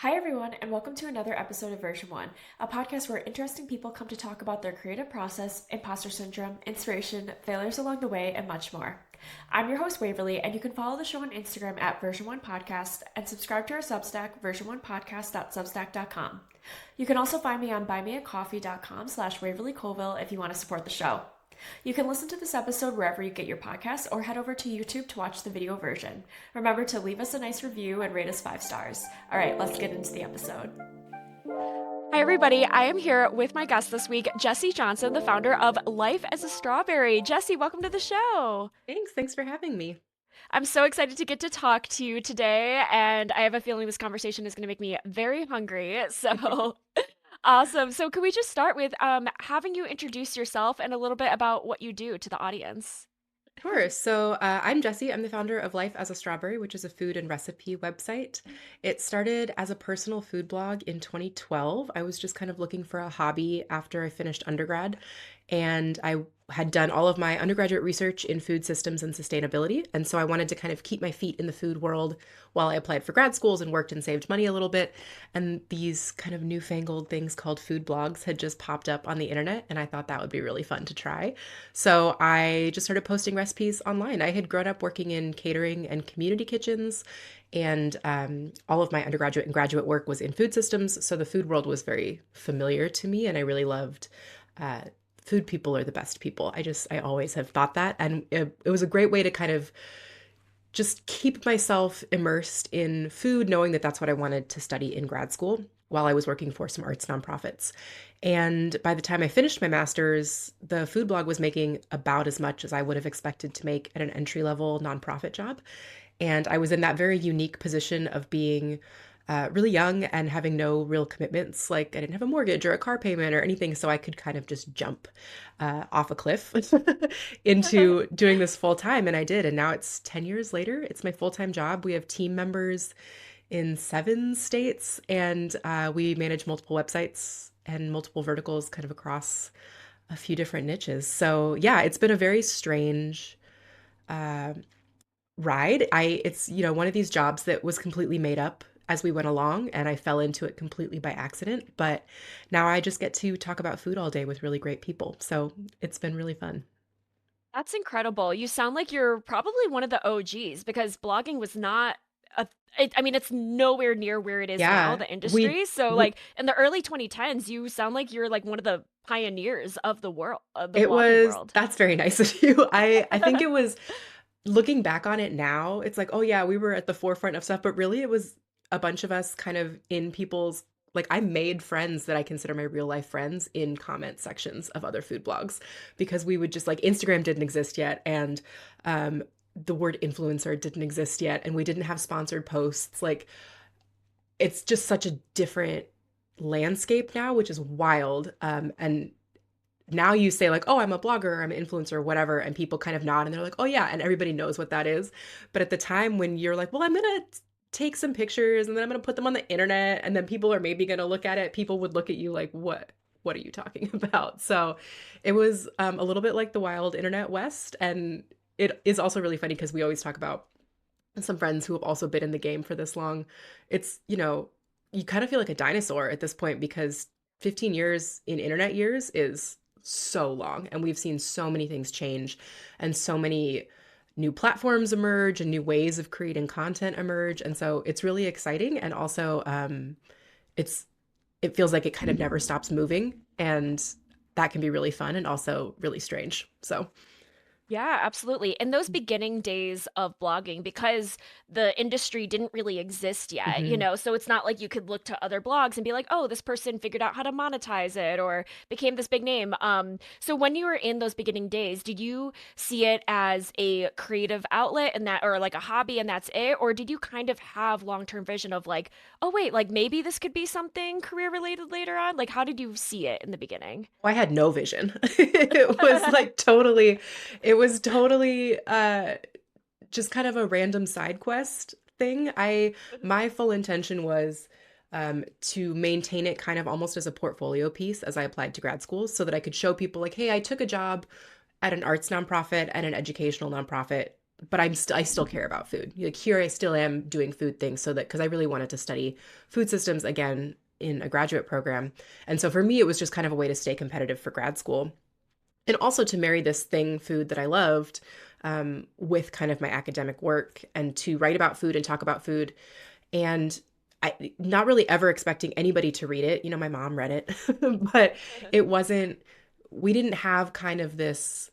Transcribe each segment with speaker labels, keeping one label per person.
Speaker 1: Hi, everyone, and welcome to another episode of Version 1, a podcast where interesting people come to talk about their creative process, imposter syndrome, inspiration, failures along the way, and much more. I'm your host, Waverly, and you can follow the show on Instagram at Version 1 Podcast and subscribe to our Substack, version1podcast.substack.com. You can also find me on buymeacoffee.com/Waverly Colville if you want to support the show. You can listen to this episode wherever you get your podcasts or head over to YouTube to watch the video version. Remember to leave us a nice review and rate us 5 stars. All right, let's get into the episode. Hi, everybody. I am here with my guest this week, Jessie Johnson, the founder of Life as a Strawberry. Jessie, welcome to the show.
Speaker 2: Thanks for having me.
Speaker 1: I'm so excited to get to talk to you today, and I have a feeling this conversation is going to make me very hungry. So awesome. So can we just start with having you introduce yourself and a little bit about what you do to the audience?
Speaker 2: Sure. So I'm Jessie. I'm the founder of Life as a Strawberry, which is a food and recipe website. It started as a personal food blog in 2012. I was just kind of looking for a hobby after I finished undergrad, and I had done all of my undergraduate research in food systems and sustainability. And so I wanted to kind of keep my feet in the food world while I applied for grad schools and worked and saved money a little bit. And these kind of newfangled things called food blogs had just popped up on the internet, and I thought that would be really fun to try. So I just started posting recipes online. I had grown up working in catering and community kitchens, and all of my undergraduate and graduate work was in food systems. So the food world was very familiar to me, and I really loved food people are the best people. I always have thought that. And it was a great way to kind of just keep myself immersed in food, knowing that that's what I wanted to study in grad school while I was working for some arts nonprofits. And by the time I finished my master's, the food blog was making about as much as I would have expected to make at an entry level nonprofit job. And I was in that very unique position of being really young and having no real commitments. Like I didn't have a mortgage or a car payment or anything, so I could kind of just jump off a cliff into doing this full time, and I did. And now it's 10 years later. It's my full time job. We have team members in 7 states, and we manage multiple websites and multiple verticals, kind of across a few different niches. So yeah, it's been a very strange uh, ride. It's one of these jobs that was completely made up as we went along, and I fell into it completely by accident. But now I just get to talk about food all day with really great people. So it's been really fun.
Speaker 1: That's incredible. You sound like you're probably one of the OGs because blogging was not a I mean, it's nowhere near where it is now,
Speaker 2: Yeah,
Speaker 1: the
Speaker 2: we,
Speaker 1: industry. So
Speaker 2: we
Speaker 1: like in the early 2010s, you sound like you're like one of the pioneers of the world, of the
Speaker 2: it
Speaker 1: blogging
Speaker 2: was,
Speaker 1: world.
Speaker 2: that's very nice of you. I think it was, looking back on it now, it's like, oh yeah, we were at the forefront of stuff, but really it was a bunch of us kind of in people's, like I made friends that I consider my real life friends in comment sections of other food blogs, because we would just, like, Instagram didn't exist yet, and the word influencer didn't exist yet, and we didn't have sponsored posts. Like, it's just such a different landscape now, which is wild. And now you say, like, oh, I'm a blogger, or I'm an influencer, or whatever, and people kind of nod and they're like, oh yeah, and everybody knows what that is. But at the time when you're like, well, I'm gonna take some pictures and then I'm gonna put them on the internet, and then people are maybe gonna look at it, people would look at you like, what are you talking about? So it was a little bit like the wild internet west. And it is also really funny because we always talk about some friends who have also been in the game for this long. It's, you kind of feel like a dinosaur at this point, because 15 years in internet years is so long, and we've seen so many things change, and so many new platforms emerge and new ways of creating content emerge. And so it's really exciting, and also it's it feels like it kind of never stops moving, and that can be really fun and also really strange. So
Speaker 1: Yeah, absolutely. In those beginning days of blogging, because the industry didn't really exist yet,
Speaker 2: mhm.
Speaker 1: so it's not like you could look to other blogs and be like, oh, this person figured out how to monetize it or became this big name. So when you were in those beginning days, did you see it as a creative outlet and that, or like a hobby and that's it? Or did you kind of have long-term vision of like, oh, wait, like maybe this could be something career related later on? Like, how did you see it in the beginning?
Speaker 2: I had no vision. It was totally just kind of a random side quest thing. My full intention was to maintain it kind of almost as a portfolio piece as I applied to grad schools, so that I could show people, like, hey, I took a job at an arts nonprofit and an educational nonprofit but I still care about food. Like here, I still am doing food things so that because I really wanted to study food systems again in a graduate program. And so for me, it was just kind of a way to stay competitive for grad school and also to marry this thing, food that I loved, with kind of my academic work and to write about food and talk about food. And I not really ever expecting anybody to read it. You know, my mom read it, but it wasn't, we didn't have kind of this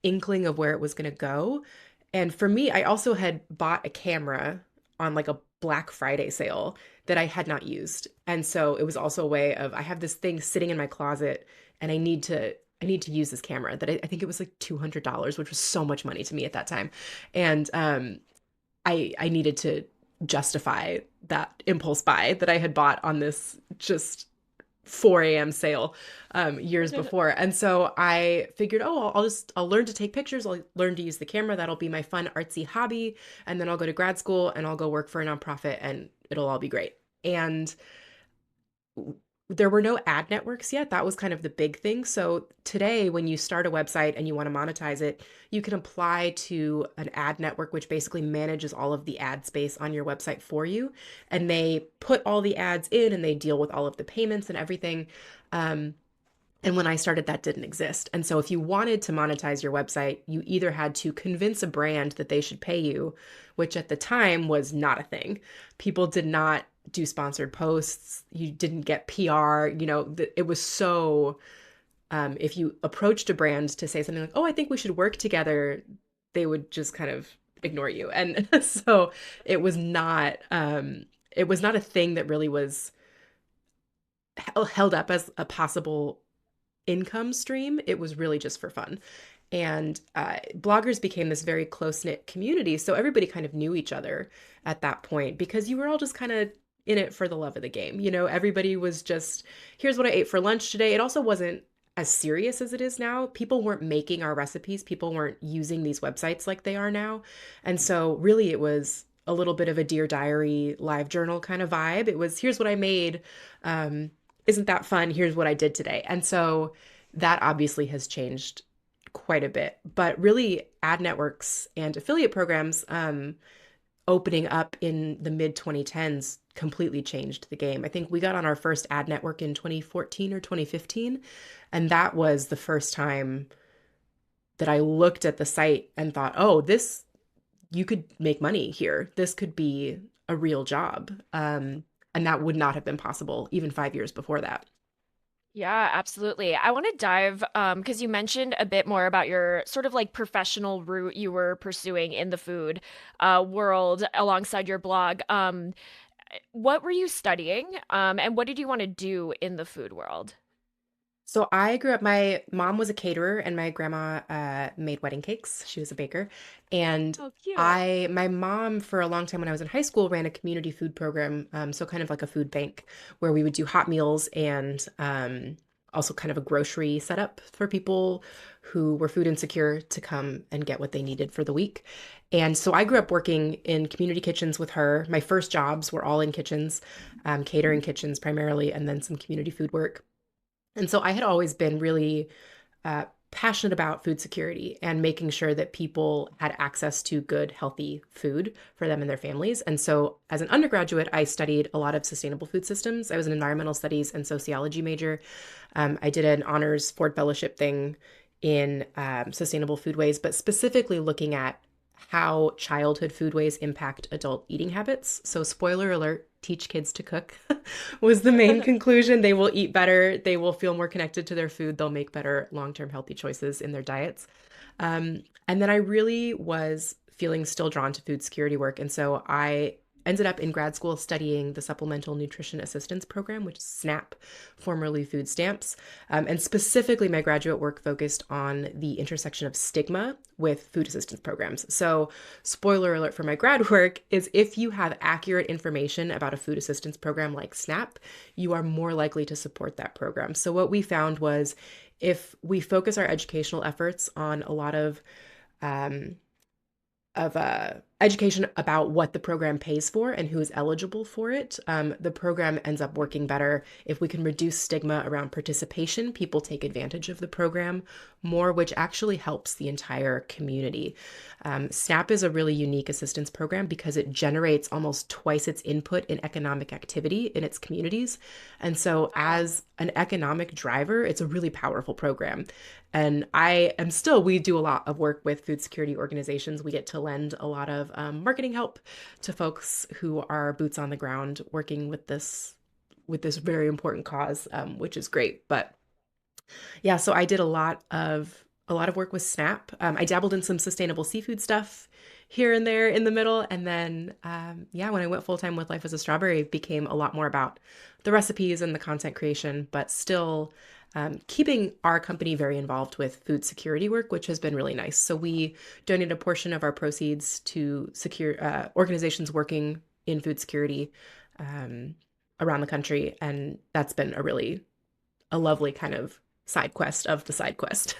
Speaker 2: inkling of where it was going to go. And for me, I also had bought a camera on like a Black Friday sale that I had not used. And so it was also a way of I have this thing sitting in my closet and I need to use this camera that I think it was like $200, which was so much money to me at that time. And I needed to justify that impulse buy that I had bought on this just 4 a.m. sale years before. And so I figured, oh, I'll learn to take pictures. I'll learn to use the camera. That'll be my fun artsy hobby. And then I'll go to grad school and I'll go work for a nonprofit and it'll all be great. And there were no ad networks yet. That was kind of the big thing. So today, when you start a website and you want to monetize it, you can apply to an ad network, which basically manages all of the ad space on your website for you. And they put all the ads in and they deal with all of the payments and everything. And when I started, that didn't exist. And so if you wanted to monetize your website, you either had to convince a brand that they should pay you, which at the time was not a thing. People did not do sponsored posts. You didn't get PR. You know, it was so, if you approached a brand to say something like, oh, I think we should work together, they would just kind of ignore you. And so it was not a thing that really was held up as a possible income stream. It was really just for fun. And bloggers became this very close-knit community. So everybody kind of knew each other at that point because you were all just kind of in it for the love of the game. You know, everybody was just, here's what I ate for lunch today. It also wasn't as serious as it is now. People weren't making our recipes. People weren't using these websites like they are now. And so really it was a little bit of a Dear Diary live journal kind of vibe. It was, here's what I made. Isn't that fun? Here's what I did today. And so that obviously has changed quite a bit. But really, ad networks and affiliate programs opening up in the mid 2010s completely changed the game. I think we got on our first ad network in 2014 or 2015. And that was the first time that I looked at the site and thought, oh, you could make money here. This could be a real job. And that would not have been possible even 5 years before that.
Speaker 1: Yeah, absolutely. I want to dive because you mentioned a bit more about your sort of like professional route you were pursuing in the food world alongside your blog. What were you studying and what did you want to do in the food world?
Speaker 2: So I grew up, my mom was a caterer and my grandma made wedding cakes. She was a baker. And
Speaker 1: Oh, cute.
Speaker 2: my mom, for a long time when I was in high school, ran a community food program. So kind of like a food bank where we would do hot meals and also kind of a grocery setup for people who were food insecure to come and get what they needed for the week. And so I grew up working in community kitchens with her. My first jobs were all in kitchens, catering kitchens primarily, and then some community food work. And so I had always been really passionate about food security and making sure that people had access to good, healthy food for them and their families. And so as an undergraduate, I studied a lot of sustainable food systems. I was an environmental studies and sociology major. I did an honors Ford Fellowship thing in sustainable foodways, but specifically looking at how childhood foodways impact adult eating habits. So, spoiler alert, teach kids to cook was the main conclusion. They will eat better, they will feel more connected to their food, they'll make better long-term healthy choices in their diets. And then I really was feeling still drawn to food security work. And so I ended up in grad school studying the Supplemental Nutrition Assistance Program, which is SNAP, formerly food stamps. And specifically, my graduate work focused on the intersection of stigma with food assistance programs. So, spoiler alert for my grad work is if you have accurate information about a food assistance program like SNAP, you are more likely to support that program. So, what we found was if we focus our educational efforts on a lot of education about what the program pays for and who is eligible for it, the program ends up working better. If we can reduce stigma around participation, people take advantage of the program more, which actually helps the entire community. SNAP is a really unique assistance program because it generates almost twice its input in economic activity in its communities. And so,
Speaker 3: Wow.
Speaker 2: as an economic driver, it's a really powerful program. And we do a lot of work with food security organizations. We get to lend a lot of marketing help to folks who are boots on the ground working with this very important cause, which is great. But yeah, so I did a lot of work with SNAP. I dabbled in some sustainable seafood stuff here and there in the middle, and then yeah, when I went full time with Life as a Strawberry, it became a lot more about the recipes and the content creation, but still keeping our company very involved with food security work, which has been really nice. So we donate a portion of our proceeds to secure organizations working in food security um, around the country, and that's been a lovely kind of side quest of the side quest.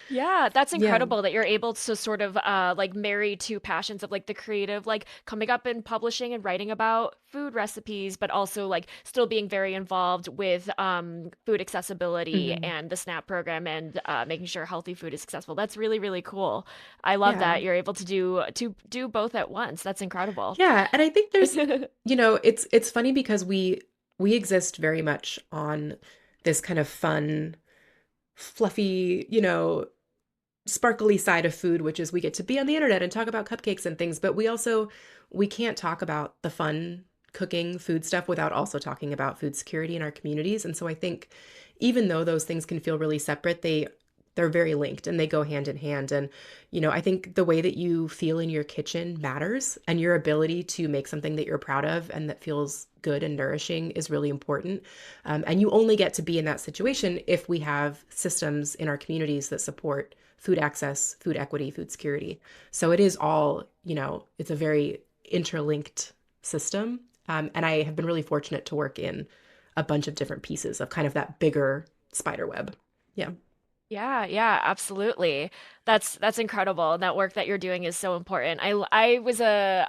Speaker 3: Yeah, that's
Speaker 2: Yeah.
Speaker 3: incredible that you're able to sort of like marry two passions of like the creative, like coming up and publishing and writing about food recipes, but also like still being very involved with food accessibility
Speaker 2: Mhm.
Speaker 3: and the SNAP program and making sure healthy food is accessible. That's really, really cool. I love
Speaker 2: Yeah.
Speaker 3: that you're able to do both at once. That's incredible.
Speaker 2: Yeah, and I think there's, it's funny because we exist very much on this kind of fun, fluffy, sparkly side of food, which is we get to be on the internet and talk about cupcakes and things, but we can't talk about the fun cooking food stuff without also talking about food security in our communities. And so I think even though those things can feel really separate, they're very linked and they go hand in hand. And I think the way that you feel in your kitchen matters, and your ability to make something that you're proud of and that feels good and nourishing is really important. And you only get to be in that situation if we have systems in our communities that support food access, food equity, food security. So it is all, it's a very interlinked system. And I have been really fortunate to work in a bunch of different pieces of kind of that bigger spider web. Yeah.
Speaker 3: Yeah, yeah, absolutely. That's incredible. And that work that you're doing is so important. I was a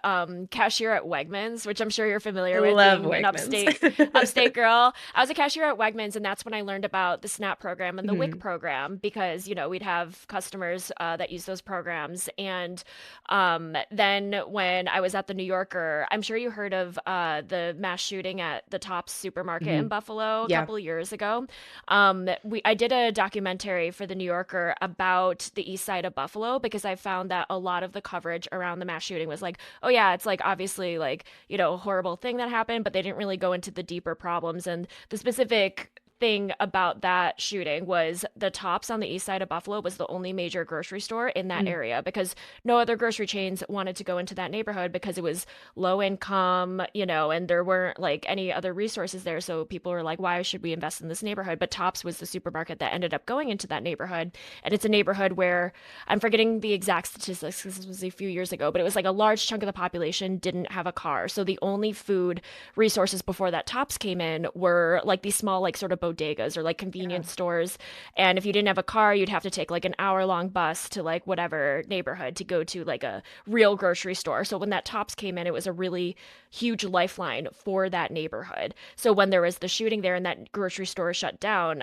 Speaker 3: cashier at Wegmans, which I'm sure you're
Speaker 2: I
Speaker 3: familiar with,
Speaker 2: love
Speaker 3: being an
Speaker 2: Wegmans.
Speaker 3: upstate girl. I was a cashier at Wegmans, and that's when I learned about the SNAP program and the WIC
Speaker 2: Mhm.
Speaker 3: program because, we'd have customers that use those programs. And then when I was at the New Yorker, I'm sure you heard of the mass shooting at the Tops supermarket in
Speaker 2: Mhm.
Speaker 3: Buffalo a
Speaker 2: Yeah.
Speaker 3: couple of years ago. I did a documentary for the New Yorker about the east side of Buffalo because I found that a lot of the coverage around the mass shooting was like, oh yeah, it's like obviously like, a horrible thing that happened, but they didn't really go into the deeper problems. And the specific thing about that shooting was the Tops on the east side of Buffalo was the only major grocery store in that
Speaker 2: Mm.
Speaker 3: area because no other grocery chains wanted to go into that neighborhood because it was low income, and there weren't like any other resources there. So people were like, why should we invest in this neighborhood? But Tops was the supermarket that ended up going into that neighborhood. And it's a neighborhood where I'm forgetting the exact statistics because this was a few years ago, but it was like a large chunk of the population didn't have a car. So the only food resources before that Tops came in were like these small, like sort of bodegas or like
Speaker 2: Yeah.
Speaker 3: convenience stores. And if you didn't have a car, you'd have to take like an hour-long bus to like whatever neighborhood to go to like a real grocery store. So when that Tops came in, it was a really huge lifeline for that neighborhood. So when there was the shooting there and that grocery store shut down,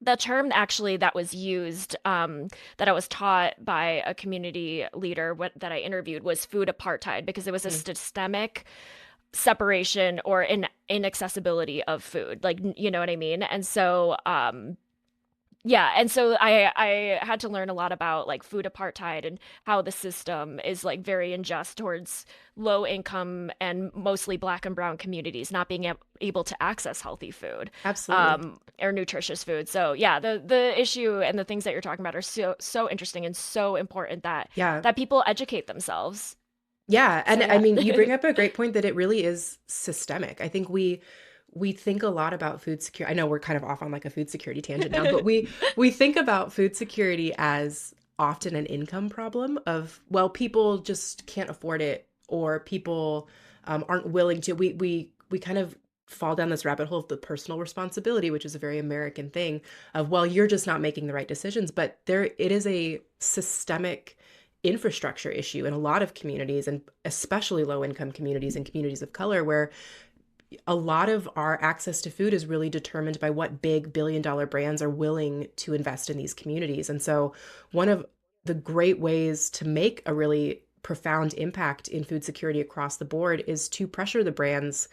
Speaker 3: the term actually that was used, that I was taught by a community leader that I interviewed was food apartheid because it was a
Speaker 2: Mm.
Speaker 3: systemic separation or inaccessibility of food. Like, you know what I mean? And so, yeah, and so I had to learn a lot about like food apartheid and how the system is like very unjust towards low income and mostly black and brown communities not being able to access healthy food,
Speaker 2: Absolutely.
Speaker 3: or nutritious food. So yeah, the issue and the things that you're talking about are so interesting and so important that
Speaker 2: Yeah.
Speaker 3: people educate themselves.
Speaker 2: Yeah,
Speaker 3: So
Speaker 2: and I
Speaker 3: yeah.
Speaker 2: mean, you bring up a great point that it really is systemic. I think we think a lot about food security. I know we're kind of off on like a food security tangent now, but we think about food security as often an income problem of, well, people just can't afford it, or people aren't willing to. We kind of fall down this rabbit hole of the personal responsibility, which is a very American thing of, well, you're just not making the right decisions, but there it is a systemic infrastructure issue in a lot of communities, and especially low income communities and communities of color, where a lot of our access to food is really determined by what big billion-dollar brands are willing to invest in these communities. And so one of the great ways to make a really profound impact in food security across the board is to pressure the brands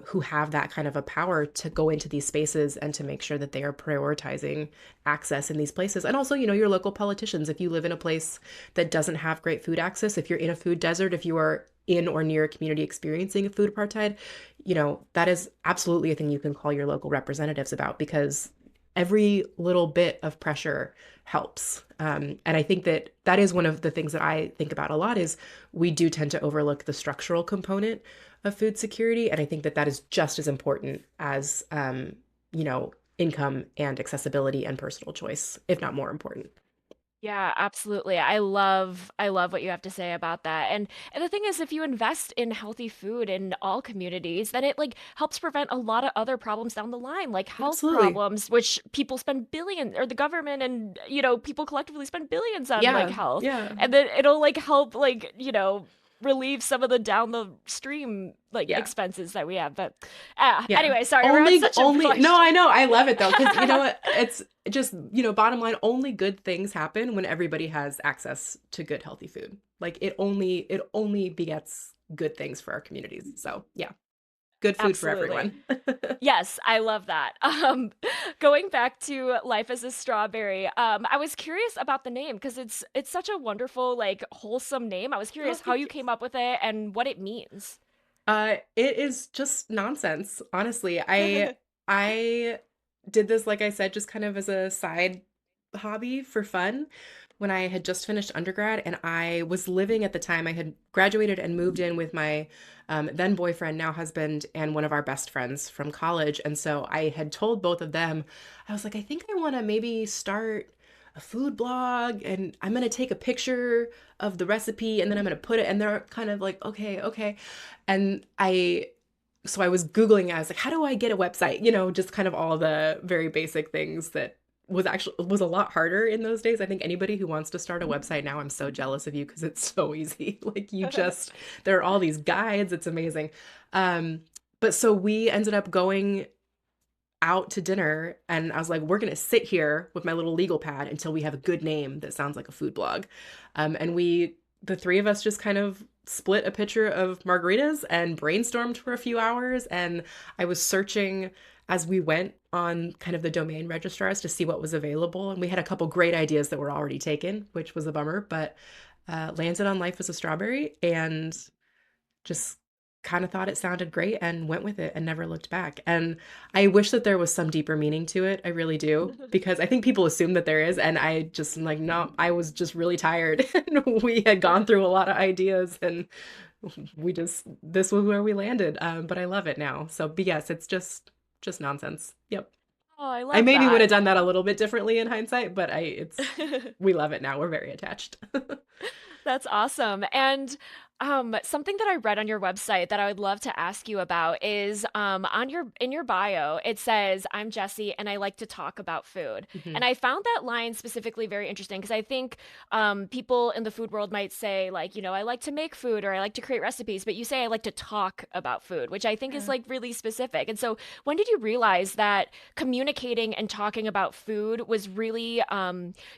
Speaker 2: who have that kind of a power to go into these spaces and to make sure that they are prioritizing access in these places. And also, your local politicians, if you live in a place that doesn't have great food access, if you're in a food desert, if you are in or near a community experiencing a food apartheid, that is absolutely a thing you can call your local representatives about, because every little bit of pressure helps. And I think that is one of the things that I think about a lot, is we do tend to overlook the structural component of food security. And I think that is just as important as, income and accessibility and personal choice, if not more important.
Speaker 3: Yeah, absolutely. I love what you have to say about that. And the thing is, if you invest in healthy food in all communities, then it like helps prevent a lot of other problems down the line, like health
Speaker 2: Absolutely.
Speaker 3: problems, which people spend billions, or the government and people collectively spend billions on like
Speaker 2: Yeah.
Speaker 3: health.
Speaker 2: Yeah.
Speaker 3: And then it'll like help like, relieve some of the down the stream like
Speaker 2: Yeah.
Speaker 3: expenses that we have. But
Speaker 2: Yeah.
Speaker 3: anyway, sorry, we're on such a
Speaker 2: No,
Speaker 3: rush.
Speaker 2: I know. I love it though. Cause you know what? It's just, bottom line, only good things happen when everybody has access to good, healthy food. Like it only begets good things for our communities. So yeah, good food for
Speaker 3: Absolutely.
Speaker 2: everyone.
Speaker 3: Yes, I love that. Going back to Life as a Strawberry, I was curious about the name because it's such a wonderful, like wholesome name. I was
Speaker 2: Oh,
Speaker 3: curious how
Speaker 2: thank
Speaker 3: you
Speaker 2: you.
Speaker 3: came up with it and what it means.
Speaker 2: It is just nonsense, honestly. I did this, like I said, just kind of as a side hobby for fun when I had just finished undergrad, and I was living at the time. I had graduated and moved in with my then boyfriend, now husband, and one of our best friends from college. And so I had told both of them, I was like, I think I want to maybe start a food blog, and I'm going to take a picture of the recipe and then I'm going to put it. And they're kind of like, okay, okay. And so I was Googling, I was like, how do I get a website? Just kind of all the very basic things that was a lot harder in those days. I think anybody who wants to start a website now, I'm so jealous of you because it's so easy. Like there are all these guides. It's amazing. But so we ended up going out to dinner, and I was like, we're going to sit here with my little legal pad until we have a good name that sounds like a food blog. And the three of us just kind of split a picture of margaritas and brainstormed for a few hours. And I was searching as we went on kind of the domain registrars to see what was available. And we had a couple great ideas that were already taken, which was a bummer, but landed on Life as a Strawberry and just kind of thought it sounded great and went with it and never looked back. And I wish that there was some deeper meaning to it. I really do, because I think people assume that there is. And I just am like, no, I was just really tired. And we had gone through a lot of ideas, and this was where we landed. But I love it now. So, but yes, it's just nonsense. Yep.
Speaker 3: Oh, I
Speaker 2: I
Speaker 3: love
Speaker 2: maybe would
Speaker 3: that.
Speaker 2: have done that a little bit differently in hindsight, but we love it now. We're very attached.
Speaker 3: That's awesome. And something that I read on your website that I would love to ask you about is on your in your bio, it says, "I'm Jessie and I like to talk about food."
Speaker 2: Mhm.
Speaker 3: And I found that line specifically very interesting because I think people in the food world might say like, I like to make food or I like to create recipes, but you say I like to talk about food, which I think is
Speaker 2: Yeah.
Speaker 3: like really specific. And so, when did you realize that communicating and talking about food was really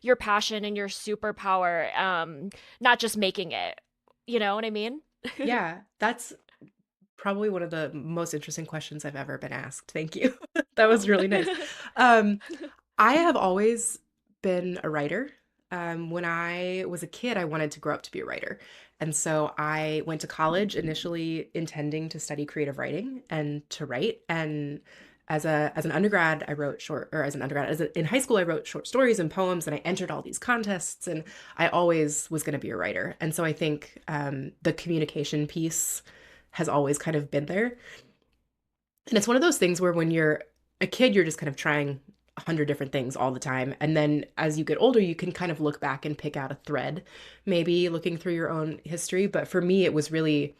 Speaker 3: your passion and your superpower? Not just making it. You know what I mean?
Speaker 2: Yeah, that's probably one of the most interesting questions I've ever been asked. Thank you. That was really nice. Um, I have always been a writer. When I was a kid, I wanted to grow up to be a writer. And so I went to college initially intending to study creative writing and to write. And as an undergrad, I wrote short, or as an undergrad, in high school, I wrote short stories and poems, and I entered all these contests, and I always was going to be a writer. And so I think the communication piece has always kind of been there. And it's one of those things where when you're a kid, you're just kind of trying 100 different things all the time. And then as you get older, you can kind of look back and pick out a thread, maybe looking through your own history. But for me, it was really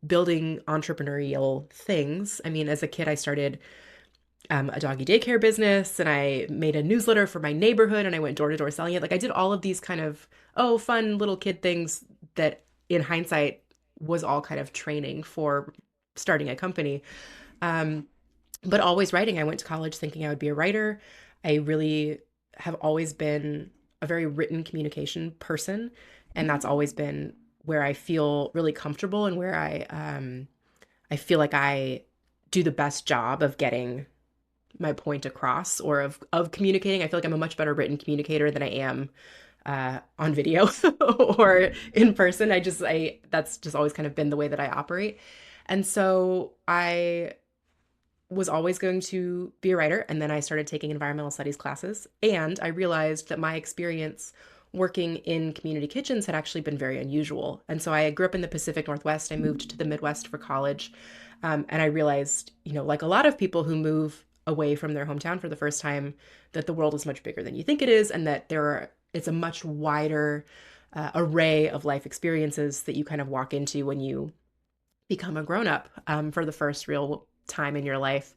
Speaker 2: building entrepreneurial things. I mean, as a kid, I started a doggy daycare business, and I made a newsletter for my neighborhood, and I went door to door selling it. Like I did all of these kind of, oh, fun little kid things that in hindsight was all kind of training for starting a company. Um, but always writing. I went to college thinking I would be a writer. I really have always been a very written communication person, and that's always been where I feel really comfortable and where I feel like I do the best job of getting my point across or of communicating. I feel like I'm a much better written communicator than I am on video or in person. I that's just always kind of been the way that I operate. And so I was always going to be a writer. And then I started taking environmental studies classes. And I realized that my experience working in community kitchens had actually been very unusual. And so I grew up in the Pacific Northwest. I moved to the Midwest for college. And I realized, like a lot of people who move away from their hometown for the first time, that the world is much bigger than you think it is, and that it's a much wider array of life experiences that you kind of walk into when you become a grown up for the first real time in your life.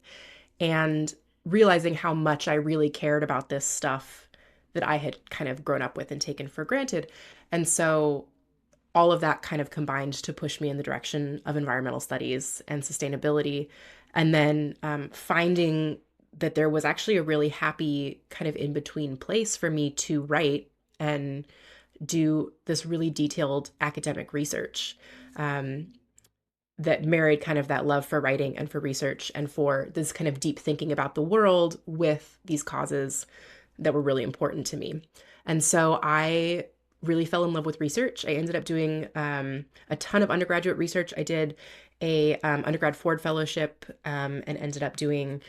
Speaker 2: And realizing how much I really cared about this stuff that I had kind of grown up with and taken for granted. And so all of that kind of combined to push me in the direction of environmental studies and sustainability. And then finding that there was actually a really happy kind of in between place for me to write and do this really detailed academic research that married kind of that love for writing and for research and for this kind of deep thinking about the world with these causes that were really important to me. And so I really fell in love with research. I ended up doing a ton of undergraduate research. I did a undergrad Ford Fellowship and ended up doing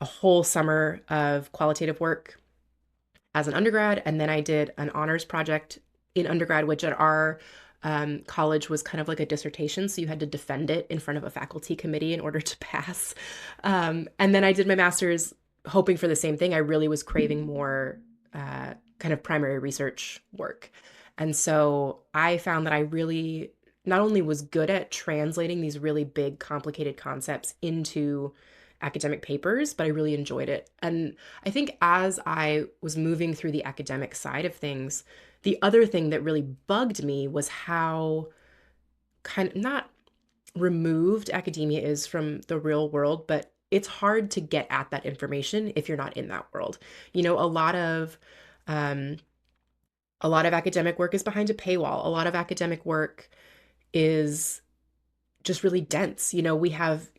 Speaker 2: a whole summer of qualitative work as an undergrad. And then I did an honors project in undergrad, which at our college was kind of like a dissertation. So you had to defend it in front of a faculty committee in order to pass. And then I did my master's hoping for the same thing. I really was craving more kind of primary research work. And so I found that I really not only was good at translating these really big, complicated concepts into academic papers, but I really enjoyed it. And I think as I was moving through the academic side of things, the other thing that really bugged me was how kind of not removed academia is from the real world, but it's hard to get at that information if you're not in that world. A lot of academic work is behind a paywall. A lot of academic work is just really dense. We have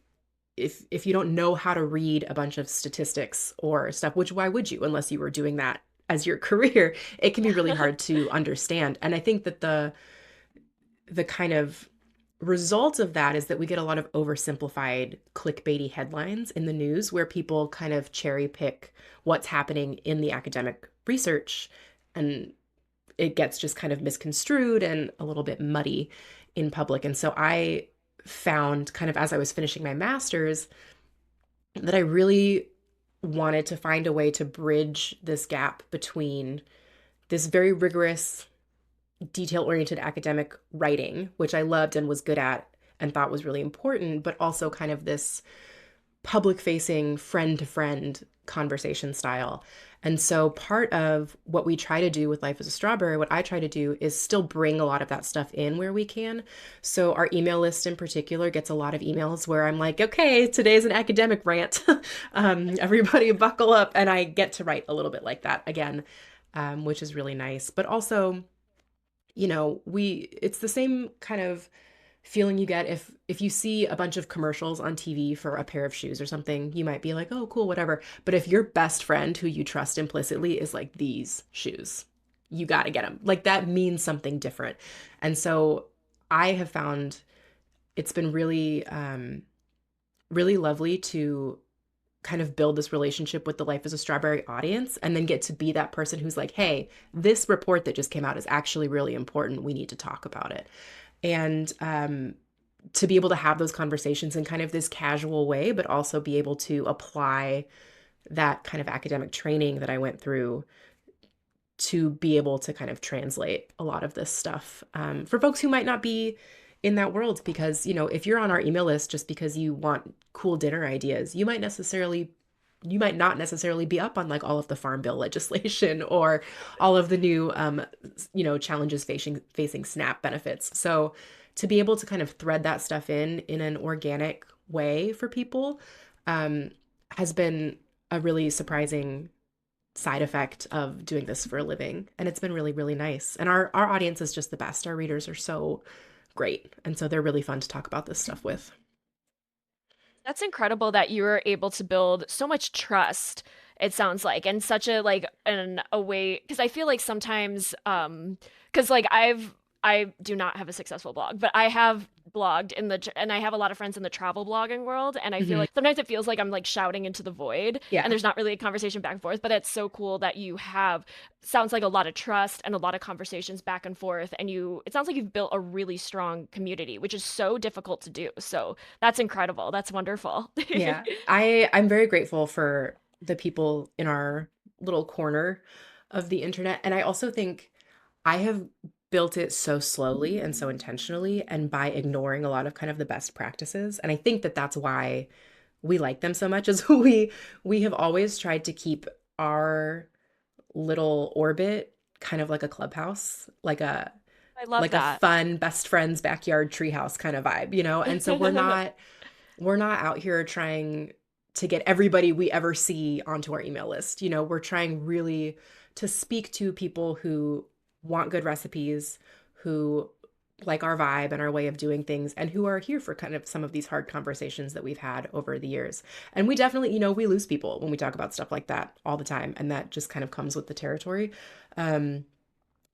Speaker 2: if you don't know how to read a bunch of statistics or stuff, which why would you unless you were doing that as your career, it can be really hard to understand. And I think that the kind of result of that is that we get a lot of oversimplified clickbaity headlines in the news where people kind of cherry pick what's happening in the academic research, and it gets just kind of misconstrued and a little bit muddy in public. And so I found kind of as I was finishing my master's that I really wanted to find a way to bridge this gap between this very rigorous, detail-oriented academic writing, which I loved and was good at and thought was really important, but also kind of this public-facing, friend-to-friend conversation style. And so part of what we try to do with Life as a Strawberry, what I try to do is still bring a lot of that stuff in where we can. So our email list in particular gets a lot of emails where I'm like, okay, today's an academic rant. Everybody buckle up. And I get to write a little bit like that again, which is really nice. But also, it's the same kind of feeling you get if you see a bunch of commercials on TV for a pair of shoes or something, you might be like, oh, cool, whatever. But if your best friend who you trust implicitly is like, these shoes, you got to get them. Like that means something different. And so I have found it's been really, really lovely to kind of build this relationship with the Life as a Strawberry audience and then get to be that person who's like, hey, this report that just came out is actually really important. We need to talk about it. And to be able to have those conversations in kind of this casual way, but also be able to apply that kind of academic training that I went through to be able to kind of translate a lot of this stuff for folks who might not be in that world. Because, if you're on our email list just because you want cool dinner ideas, you might necessarily you might not necessarily be up on like all of the farm bill legislation or all of the new challenges facing SNAP benefits. So to be able to kind of thread that stuff in an organic way for people um, has been a really surprising side effect of doing this for a living. And it's been really, really nice. And our audience is just the best. Our readers are so great. And so they're really fun to talk about this stuff with.
Speaker 3: That's incredible that you were able to build so much trust, it sounds like, and such a like a way because I feel like sometimes because like I do not have a successful blog, but I have blogged and I have a lot of friends in the travel blogging world, and I feel
Speaker 2: Mhm.
Speaker 3: like sometimes it feels like I'm like shouting into the void and
Speaker 2: Yeah.
Speaker 3: there's not really a conversation back and forth, but it's so cool that you have sounds like a lot of trust and a lot of conversations back and forth, and it sounds like you've built a really strong community, which is so difficult to do. So that's incredible. That's wonderful.
Speaker 2: Yeah. I'm very grateful for the people in our little corner of the internet. And I also think I have built it so slowly and so intentionally and by ignoring a lot of kind of the best practices. And I think that that's why we like them so much is we have always tried to keep our little orbit kind of like a clubhouse,
Speaker 3: I love
Speaker 2: like a
Speaker 3: that.
Speaker 2: fun best friend's backyard treehouse kind of vibe, you know? And so we're not out here trying to get everybody we ever see onto our email list. You know, we're trying really to speak to people who want good recipes, who like our vibe and our way of doing things, and who are here for kind of some of these hard conversations that we've had over the years. And we definitely, we lose people when we talk about stuff like that all the time. And that just kind of comes with the territory. Um,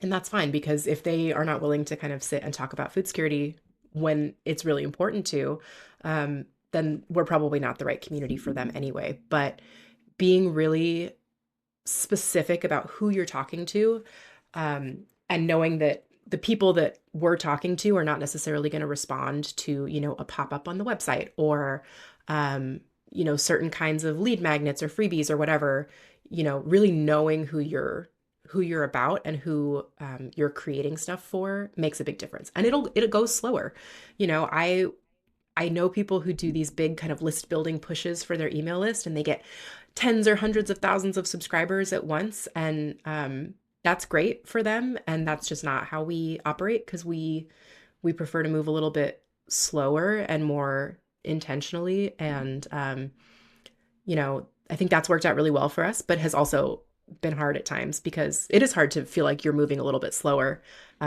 Speaker 2: and that's fine because if they are not willing to kind of sit and talk about food security when it's really important to, then we're probably not the right community for them anyway. But being really specific about who you're talking to, and knowing that the people that we're talking to are not necessarily going to respond to, a pop-up on the website or, certain kinds of lead magnets or freebies or whatever, really knowing who you're about and who you're creating stuff for makes a big difference. And it'll go slower. I know people who do these big kind of list building pushes for their email list and they get tens or hundreds of thousands of subscribers at once. And that's great for them. And that's just not how we operate because we prefer to move a little bit slower and more intentionally. And, I think that's worked out really well for us, but has also been hard at times because it is hard to feel like you're moving a little bit slower,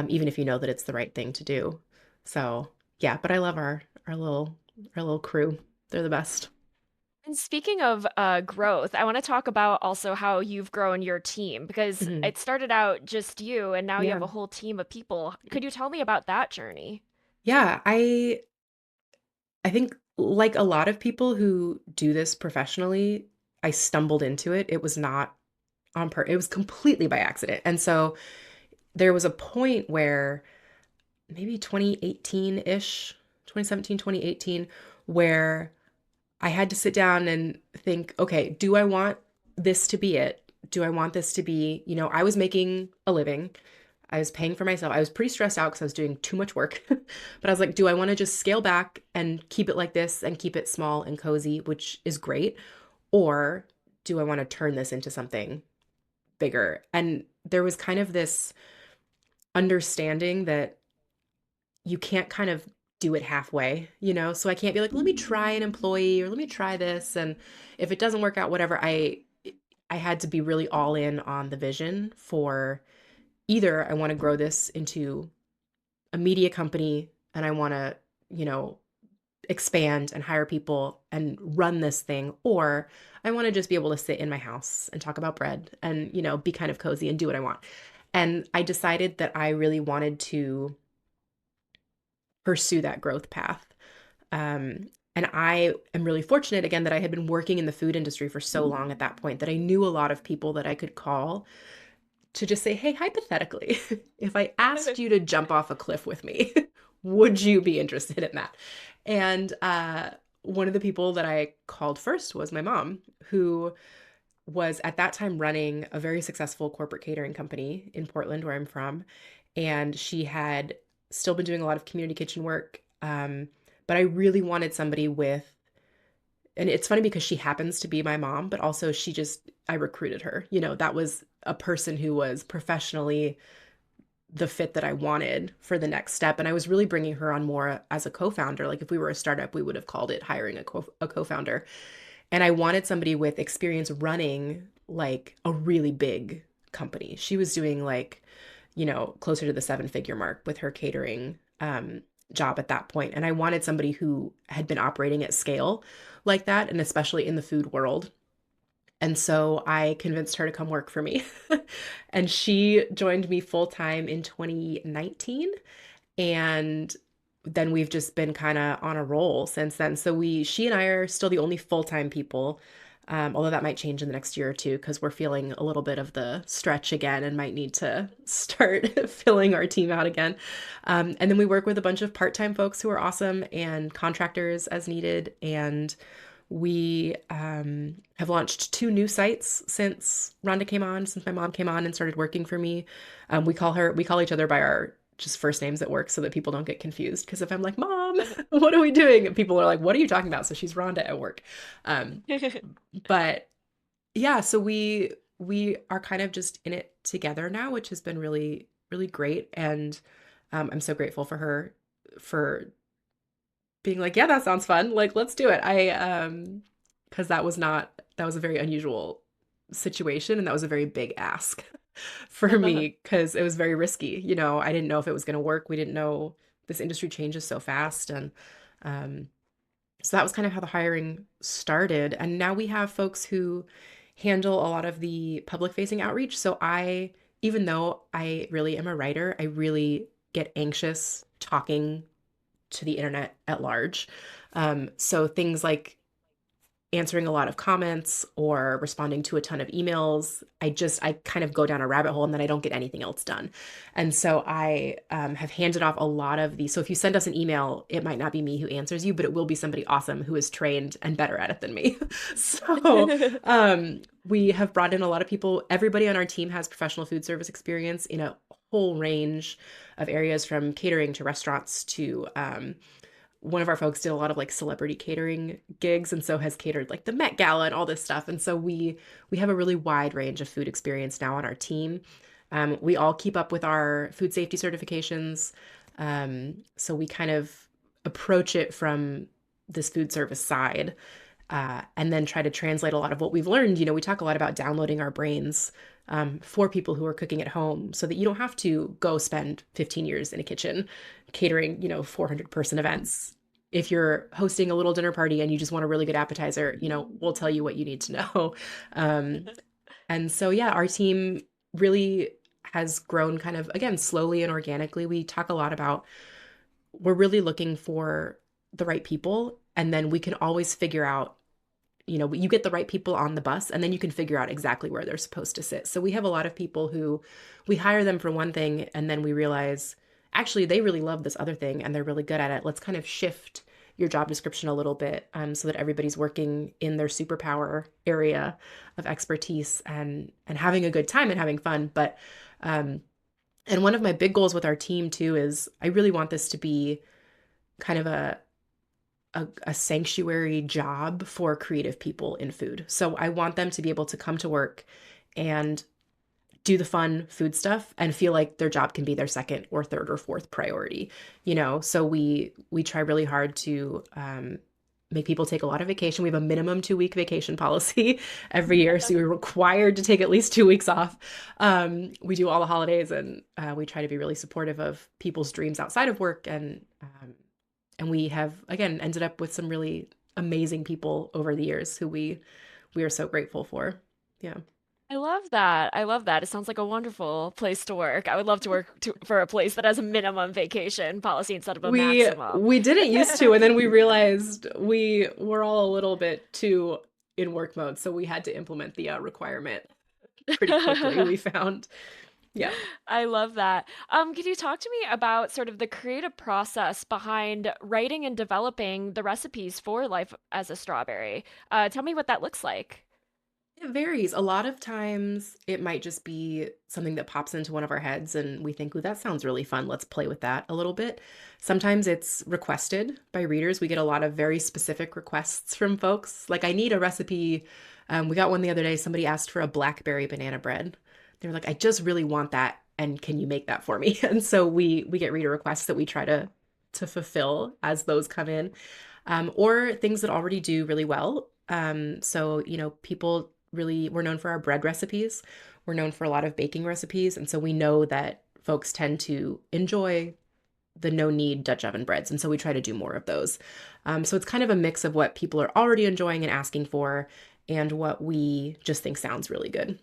Speaker 2: even if you know that it's the right thing to do. So yeah, but I love our little crew. They're the best.
Speaker 3: And speaking of growth, I want to talk about also how you've grown your team because
Speaker 2: Mhm.
Speaker 3: it started out just you and now you have
Speaker 2: Yeah.
Speaker 3: a whole team of people. Could you tell me about that journey?
Speaker 2: Yeah, I think like a lot of people who do this professionally, I stumbled into it. It was not it was completely by accident. And so there was a point where maybe 2018-ish, 2017, 2018, where I had to sit down and think, okay, do I want this to be it? Do I want this to be, I was making a living. I was paying for myself. I was pretty stressed out because I was doing too much work. But I was like, do I want to just scale back and keep it like this and keep it small and cozy, which is great? Or do I want to turn this into something bigger? And there was kind of this understanding that you can't kind of do it halfway, So I can't be like, let me try an employee or let me try this. And if it doesn't work out, whatever, I had to be really all in on the vision for either I want to grow this into a media company and I want to, you know, expand and hire people and run this thing, or I want to just be able to sit in my house and talk about bread and, be kind of cozy and do what I want. And I decided that I really wanted to pursue that growth path. And I am really fortunate again that I had been working in the food industry for so long at that point that I knew a lot of people that I could call to just say, hey, hypothetically, if I asked you to jump off a cliff with me, would you be interested in that? And one of the people that I called first was my mom, who was at that time running a very successful corporate catering company in Portland, where I'm from. And she had still been doing a lot of community kitchen work. But I really wanted somebody with and it's funny because she happens to be my mom, but also I recruited her. That was a person who was professionally the fit that I wanted for the next step. And I was really bringing her on more as a co-founder. Like if we were a startup, we would have called it hiring a co-founder. And I wanted somebody with experience running like a really big company. She was doing like, closer to the seven-figure mark with her catering job at that point. And I wanted somebody who had been operating at scale like that, and especially in the food world. And so I convinced her to come work for me. And she joined me full time in 2019. And then we've just been kind of on a roll since then. So she and I are still the only full-time people, although that might change in the next year or two because we're feeling a little bit of the stretch again and might need to start filling our team out again. And then we work with a bunch of part-time folks who are awesome and contractors as needed. And we have launched 2 new sites since since my mom came on and started working for me. We call each other by our just first names at work so that people don't get confused. Because if I'm like, Mom, what are we doing? And people are like, what are you talking about? So she's Rhonda at work. But yeah, so we are kind of just in it together now, which has been really, really great. And I'm so grateful for her for being like, yeah, that sounds fun. Like, let's do it. Because that was a very unusual situation, and that was a very big ask for me because it was very risky. I didn't know if it was going to work. We didn't know this industry changes so fast. And so that was kind of how the hiring started. And now we have folks who handle a lot of the public facing outreach. So even though I really am a writer, I really get anxious talking to the internet at large. So things like answering a lot of comments or responding to a ton of emails, I kind of go down a rabbit hole and then I don't get anything else done. And so I have handed off a lot of these. So if you send us an email, it might not be me who answers you, but it will be somebody awesome who is trained and better at it than me. So we have brought in a lot of people. Everybody on our team has professional food service experience in a whole range of areas, from catering to restaurants to one of our folks did a lot of like celebrity catering gigs, and so has catered like the Met Gala and all this stuff. And so we have a really wide range of food experience now on our team. We all keep up with our food safety certifications. So we kind of approach it from this food service side, and then try to translate a lot of what we've learned. We talk a lot about downloading our brains for people who are cooking at home so that you don't have to go spend 15 years in a kitchen catering, 400-person events. If you're hosting a little dinner party and you just want a really good appetizer, we'll tell you what you need to know. And so, yeah, our team really has grown kind of, again, slowly and organically. We talk a lot about, we're really looking for the right people, and then we can always figure out, you get the right people on the bus, and then you can figure out exactly where they're supposed to sit. So we have a lot of people who we hire them for one thing, and then we realize, actually, they really love this other thing, and they're really good at it. Let's kind of shift your job description a little bit, so that everybody's working in their superpower area of expertise and having a good time and having fun. But and one of my big goals with our team too is I really want this to be kind of a sanctuary job for creative people in food. So I want them to be able to come to work and do the fun food stuff and feel like their job can be their second or third or fourth priority. So we try really hard to make people take a lot of vacation. We have a minimum 2-week vacation policy every year. So we're required to take at least 2 weeks off. We do all the holidays, and we try to be really supportive of people's dreams outside of work. And we have, again, ended up with some really amazing people over the years who we are so grateful for. Yeah.
Speaker 3: I love that. I love that. It sounds like a wonderful place to work. I would love to work for a place that has a minimum vacation policy instead of a maximum.
Speaker 2: We didn't used to, and then we realized we were all a little bit too in work mode, so we had to implement the requirement pretty quickly, we found. Yeah.
Speaker 3: I love that. Could you talk to me about sort of the creative process behind writing and developing the recipes for Life as a Strawberry? Tell me what that looks like.
Speaker 2: It varies. A lot of times it might just be something that pops into one of our heads and we think, "Ooh, that sounds really fun. Let's play with that a little bit." Sometimes it's requested by readers. We get a lot of very specific requests from folks. Like, I need a recipe. We got one the other day. Somebody asked for a blackberry banana bread. They were like, "I just really want that, and can you make that for me?" And so we get reader requests that we try to fulfill as those come in, or things that already do really well. So, people really, we're known for our bread recipes. We're known for a lot of baking recipes. And so we know that folks tend to enjoy the no knead Dutch oven breads. And so we try to do more of those. So it's kind of a mix of what people are already enjoying and asking for and what we just think sounds really good.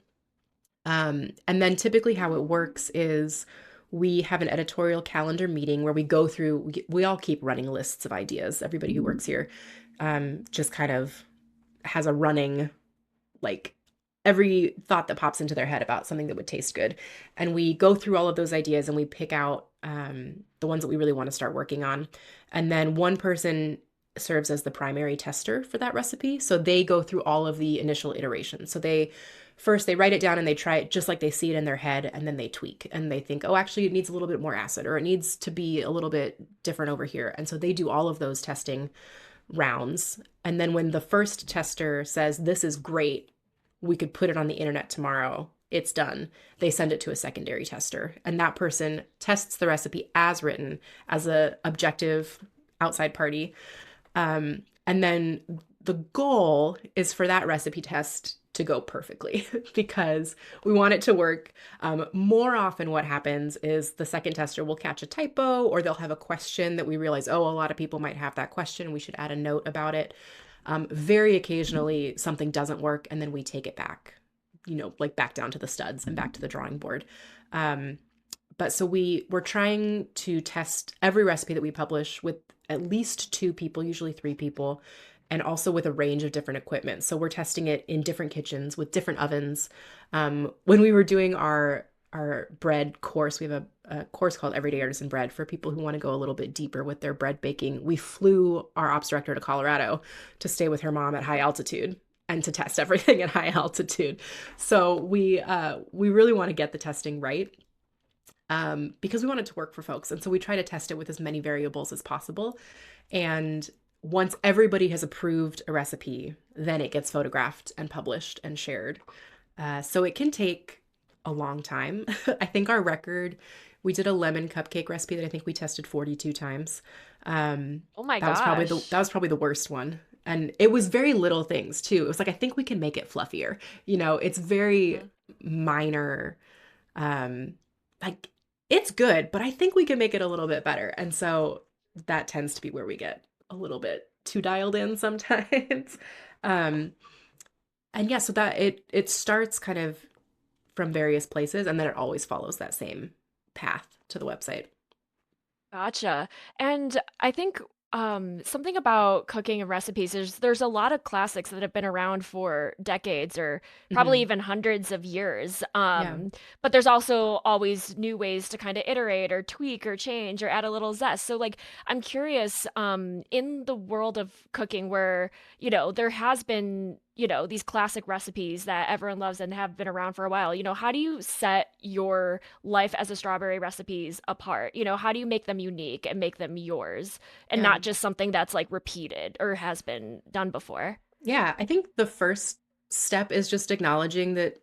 Speaker 2: And then typically how it works is we have an editorial calendar meeting where we go through, we all keep running lists of ideas. Everybody who works here just kind of has a running, like, every thought that pops into their head about something that would taste good. And we go through all of those ideas and we pick out the ones that we really want to start working on. And then one person serves as the primary tester for that recipe. So they go through all of the initial iterations. So they write it down and they try it just like they see it in their head, and then they tweak and they think, oh, actually it needs a little bit more acid, or it needs to be a little bit different over here. And so they do all of those testing rounds. And then when the first tester says, this is great, we could put it on the internet tomorrow, it's done, they send it to a secondary tester. And that person tests the recipe as written as a objective outside party. And then the goal is for that recipe test to go perfectly because we want it to work. More often what happens is the second tester will catch a typo, or they'll have a question that we realize, oh, a lot of people might have that question, we should add a note about it. Very occasionally something doesn't work and then we take it back, like back down to the studs and back to the drawing board. But so we're trying to test every recipe that we publish with at least 2 people, usually 3 people, and also with a range of different equipment. So we're testing it in different kitchens with different ovens. When we were doing our bread course, we have a course called Everyday Artisan Bread for people who want to go a little bit deeper with their bread baking. We flew our ops director to Colorado to stay with her mom at high altitude and to test everything at high altitude. So we really want to get the testing right. Because we want it to work for folks. And so we try to test it with as many variables as possible. And once everybody has approved a recipe, then it gets photographed and published and shared. So it can take a long time. I think our record, we did a lemon cupcake recipe that I think we tested 42 times.
Speaker 3: Oh my
Speaker 2: that was probably the worst one. And it was very little things too. It was like, I think we can make it fluffier. It's very minor. Like, it's good, but I think we can make it a little bit better. And so that tends to be where we get a little bit too dialed in sometimes. And yeah, so that it starts kind of from various places, and then it always follows that same path to the website.
Speaker 3: Gotcha. And I think something about cooking and recipes is there's a lot of classics that have been around for decades or probably
Speaker 2: Hmm.
Speaker 3: even hundreds of years.
Speaker 2: Yeah.
Speaker 3: But there's also always new ways to kind of iterate or tweak or change or add a little zest. So like I'm curious, in the world of cooking where, there has been these classic recipes that everyone loves and have been around for a while. How do you set your life as a strawberry recipes apart? How do you make them unique and make them yours and
Speaker 2: Yeah.
Speaker 3: not just something that's like repeated or has been done before?
Speaker 2: Yeah. I think the first step is just acknowledging that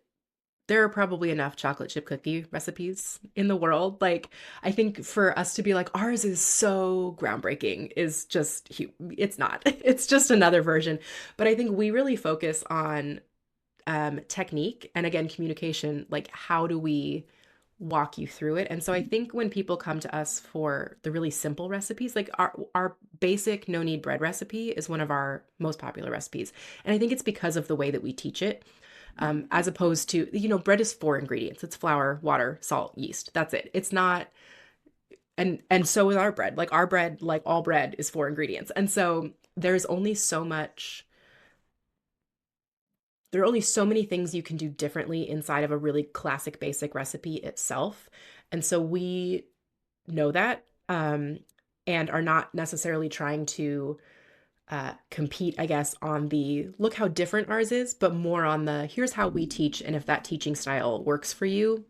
Speaker 2: there are probably enough chocolate chip cookie recipes in the world. Like, I think for us to be like, ours is so groundbreaking is just, it's not. It's just another version. But I think we really focus on technique and, again, communication. Like, how do we walk you through it? And so I think when people come to us for the really simple recipes, like our basic no knead bread recipe is one of our most popular recipes. And I think it's because of the way that we teach it. As opposed to, bread is 4 ingredients. It's flour, water, salt, yeast. That's it. It's not, and so is our bread. Like, our bread, like all bread, is 4 ingredients. And so there's only so much, there are only so many things you can do differently inside of a really classic basic recipe itself. And so we know that, and are not necessarily trying to compete, I guess, on the look how different ours is, but more on the here's how we teach. And if that teaching style works for you,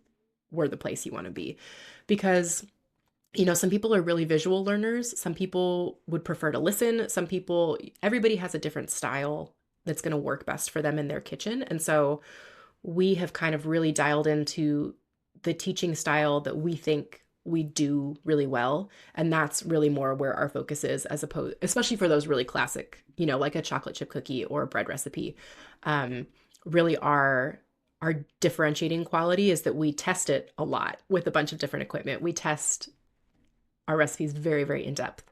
Speaker 2: we're the place you want to be. Because, some people are really visual learners. Some people would prefer to listen. Some people, everybody has a different style that's going to work best for them in their kitchen. And so we have kind of really dialed into the teaching style that we think we do really well. And that's really more where our focus is, as opposed, especially for those really classic, like a chocolate chip cookie or a bread recipe. Really our differentiating quality is that we test it a lot with a bunch of different equipment. We test our recipes very, very in depth.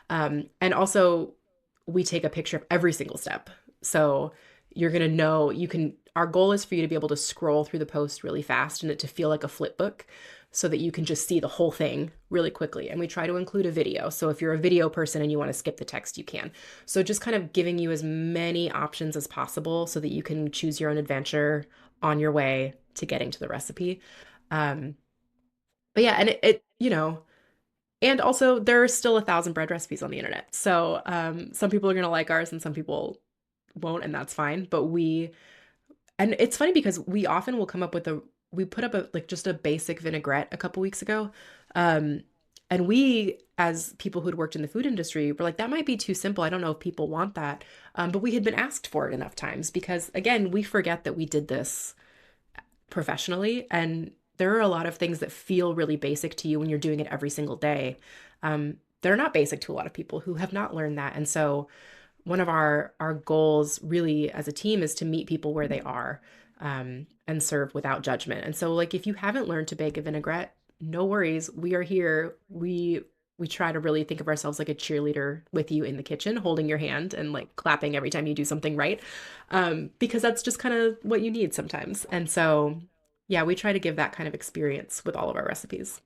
Speaker 2: And also we take a picture of every single step. So you're going to know, our goal is for you to be able to scroll through the post really fast and it to feel like a flip book so that you can just see the whole thing really quickly. And we try to include a video. So if you're a video person and you want to skip the text, you can. So just kind of giving you as many options as possible so that you can choose your own adventure on your way to getting to the recipe. But yeah, and and also there are still 1,000 bread recipes on the internet. So some people are going to like ours and some people won't, and that's fine. But and it's funny because we often will come up with we put up just a basic vinaigrette a couple weeks ago. And we, as people who'd worked in the food industry, were like, that might be too simple. I don't know if people want that. But we had been asked for it enough times because, again, we forget that we did this professionally. And there are a lot of things that feel really basic to you when you're doing it every single day. They're not basic to a lot of people who have not learned that. And so one of our goals really as a team is to meet people where they are, and serve without judgment. And so if you haven't learned to bake a vinaigrette, no worries. We are here. We try to really think of ourselves like a cheerleader with you in the kitchen, holding your hand and clapping every time you do something right. Because that's just kind of what you need sometimes. And so, yeah, we try to give that kind of experience with all of our recipes.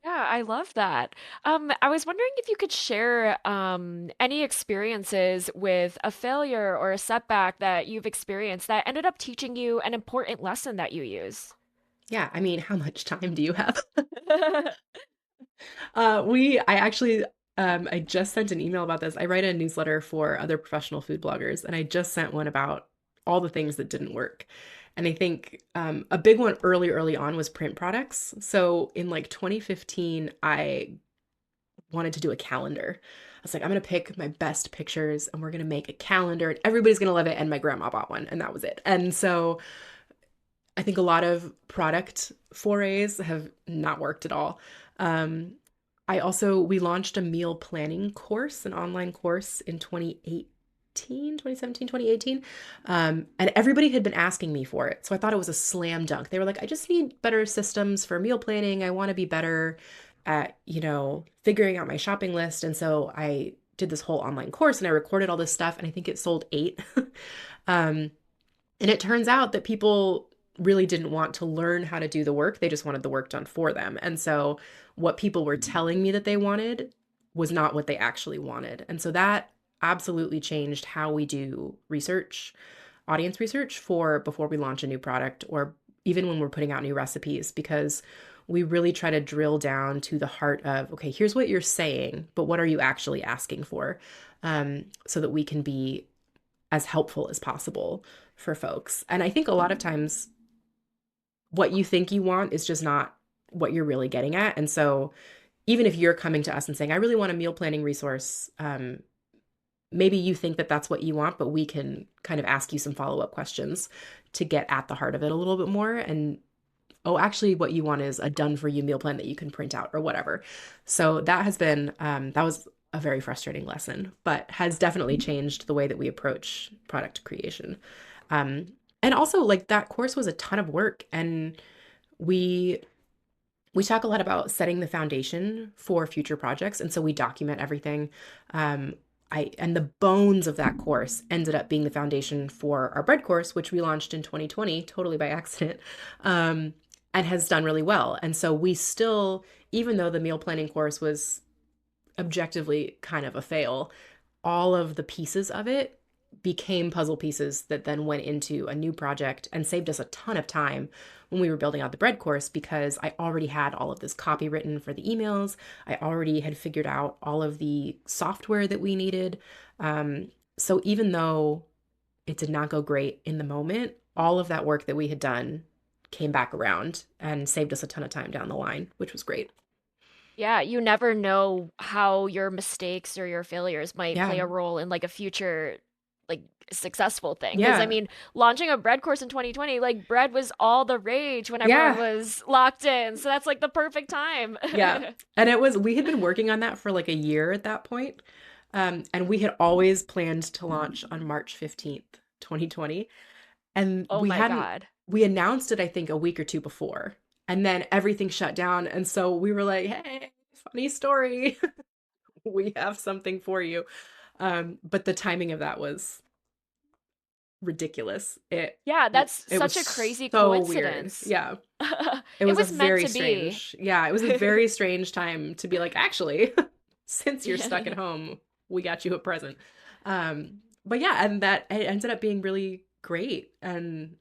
Speaker 3: Yeah, I love that. I was wondering if you could share any experiences with a failure or a setback that you've experienced that ended up teaching you an important lesson that you use.
Speaker 2: Yeah. I mean, how much time do you have? I actually, I just sent an email about this. I write a newsletter for other professional food bloggers, and I just sent one about all the things that didn't work. And I think a big one early on was print products. So in 2015, I wanted to do a calendar. I was like, I'm going to pick my best pictures and we're going to make a calendar and everybody's going to love it. And my grandma bought one and that was it. And so I think a lot of product forays have not worked at all. We launched a meal planning course, an online course in 2017, 2018. And everybody had been asking me for it. So I thought it was a slam dunk. They were like, I just need better systems for meal planning. I want to be better at, figuring out my shopping list. And so I did this whole online course and I recorded all this stuff and I think it sold 8. And it turns out that people really didn't want to learn how to do the work. They just wanted the work done for them. And so what people were telling me that they wanted was not what they actually wanted. And so that absolutely changed how we do research, audience research before we launch a new product or even when we're putting out new recipes, because we really try to drill down to the heart of, okay, here's what you're saying, but what are you actually asking for? So that we can be as helpful as possible for folks. And I think a lot of times what you think you want is just not what you're really getting at. And so even if you're coming to us and saying, I really want a meal planning resource, maybe you think that that's what you want, but we can kind of ask you some follow-up questions to get at the heart of it a little bit more. And, oh, actually what you want is a done for you meal plan that you can print out or whatever. So that has been, that was a very frustrating lesson, but has definitely changed the way that we approach product creation. And also that course was a ton of work, and we talk a lot about setting the foundation for future projects. And so we document everything. And the bones of that course ended up being the foundation for our bread course, which we launched in 2020, totally by accident, and has done really well. And so we still, even though the meal planning course was objectively kind of a fail, all of the pieces of it became puzzle pieces that then went into a new project and saved us a ton of time when we were building out the bread course, because I already had all of this copy written for the emails. I already had figured out all of the software that we needed. Um, so even though it did not go great in the moment, all of that work that we had done came back around and saved us a ton of time down the line, which was great.
Speaker 3: Yeah, you never know how your mistakes or your failures might
Speaker 2: Yeah.
Speaker 3: play a role in like a future like successful thing. Because I
Speaker 2: Yeah.
Speaker 3: mean, launching a bread course in 2020, like bread was all the rage when everyone
Speaker 2: Yeah.
Speaker 3: was locked in. So that's like the perfect time.
Speaker 2: Yeah. And we had been working on that for like a year at that point. And we had always planned to launch on March 15th, 2020. And
Speaker 3: Oh my God.
Speaker 2: we announced it, I think, a week or two before. And then everything shut down. And so we were like, hey, funny story. We have something for you. But the timing of that was ridiculous.
Speaker 3: Yeah, that's
Speaker 2: It was
Speaker 3: such a crazy
Speaker 2: so weird.
Speaker 3: coincidence.
Speaker 2: Yeah. It
Speaker 3: It
Speaker 2: was a
Speaker 3: was meant
Speaker 2: very
Speaker 3: to be.
Speaker 2: strange, yeah, it was a very strange time to be like, actually, since you're stuck at
Speaker 3: Yeah.
Speaker 2: home, we got you a present. But yeah, and that it ended up being really great and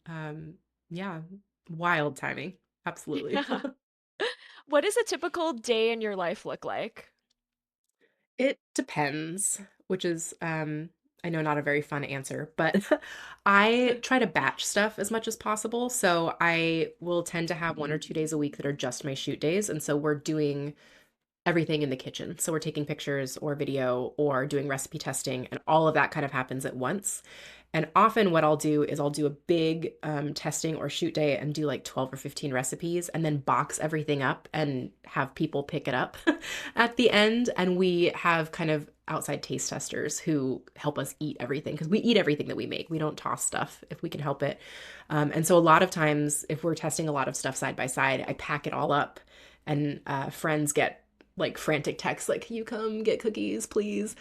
Speaker 2: yeah, wild timing. Absolutely.
Speaker 3: What does a typical day in your life look like?
Speaker 2: It depends, which is, I know not a very fun answer, but I try to batch stuff as much as possible. So I will tend to have 1 or 2 days a week that are just my shoot days. And so we're doing everything in the kitchen. So we're taking pictures or video or doing recipe testing, and all of that kind of happens at once. And often, what I'll do is I'll do a big testing or shoot day and do like 12 or 15 recipes and then box everything up and have people pick it up at the end. And we have kind of outside taste testers who help us eat everything because we eat everything that we make. We don't toss stuff if we can help it. And so, a lot of times, if we're testing a lot of stuff side by side, I pack it all up, and friends get like frantic texts like, can you come get cookies, please?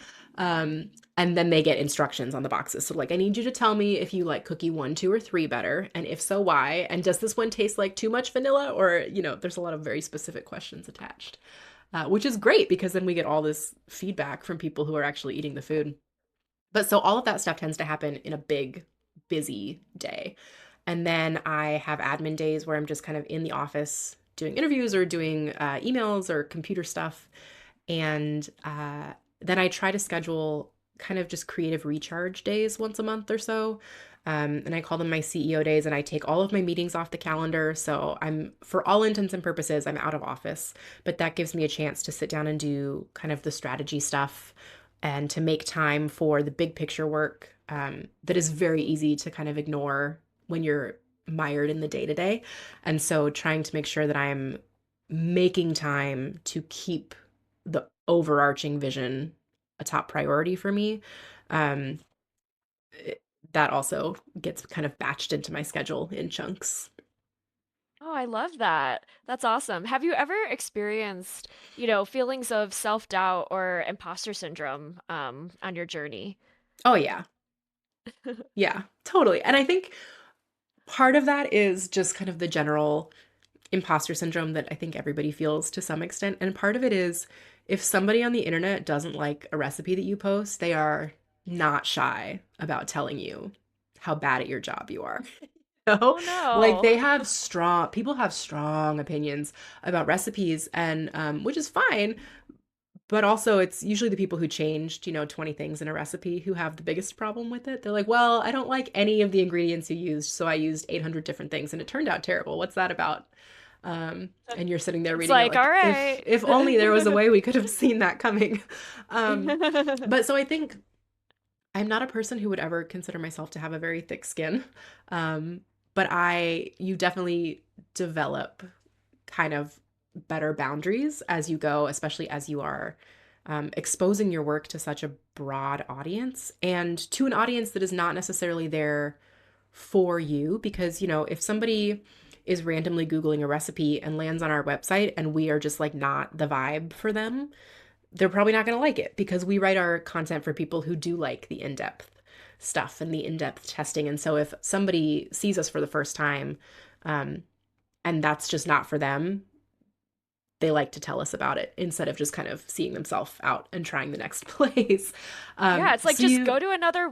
Speaker 2: And then they get instructions on the boxes. So like, I need you to tell me if you like cookie 1, 2, or 3 better, and if so, why? And does this one taste like too much vanilla? Or, there's a lot of very specific questions attached, which is great because then we get all this feedback from people who are actually eating the food. But so all of that stuff tends to happen in a big, busy day. And then I have admin days where I'm just kind of in the office doing interviews or doing emails or computer stuff. And then I try to schedule kind of just creative recharge days once a month or so. And I call them my CEO days, and I take all of my meetings off the calendar. So for all intents and purposes, I'm out of office, but that gives me a chance to sit down and do kind of the strategy stuff and to make time for the big picture work that is very easy to kind of ignore when you're mired in the day to day. And so trying to make sure that I'm making time to keep the overarching vision a top priority for me. Um, it- that also gets kind of batched into my schedule in chunks.
Speaker 3: Oh, I love that. That's awesome. Have you ever experienced, feelings of self-doubt or imposter syndrome on your journey?
Speaker 2: Oh, yeah. Yeah, totally. And I think part of that is just kind of the general imposter syndrome that I think everybody feels to some extent. And part of it is if somebody on the internet doesn't like a recipe that you post, they are not shy about telling you how bad at your job you are.
Speaker 3: Oh
Speaker 2: Like
Speaker 3: no.
Speaker 2: people have strong opinions about recipes, and which is fine. But also, it's usually the people who changed, 20 things in a recipe who have the biggest problem with it. They're like, well, I don't like any of the ingredients you used, so I used 800 different things and it turned out terrible. What's that about? And you're sitting there
Speaker 3: It's
Speaker 2: reading it
Speaker 3: like, all
Speaker 2: like, if
Speaker 3: right.
Speaker 2: if only there was a way we could have seen that coming. Um, but so I think I'm not a person who would ever consider myself to have a very thick skin. Um, but you definitely develop kind of better boundaries as you go, especially as you are exposing your work to such a broad audience and to an audience that is not necessarily there for you. Because, if somebody is randomly Googling a recipe and lands on our website and we are just like not the vibe for them, they're probably not going to like it because we write our content for people who do like the in-depth stuff and the in-depth testing. And so if somebody sees us for the first time, um, and that's just not for them, they like to tell us about it instead of just kind of seeing themselves out and trying the next place.
Speaker 3: Yeah, it's like
Speaker 2: So
Speaker 3: just go to another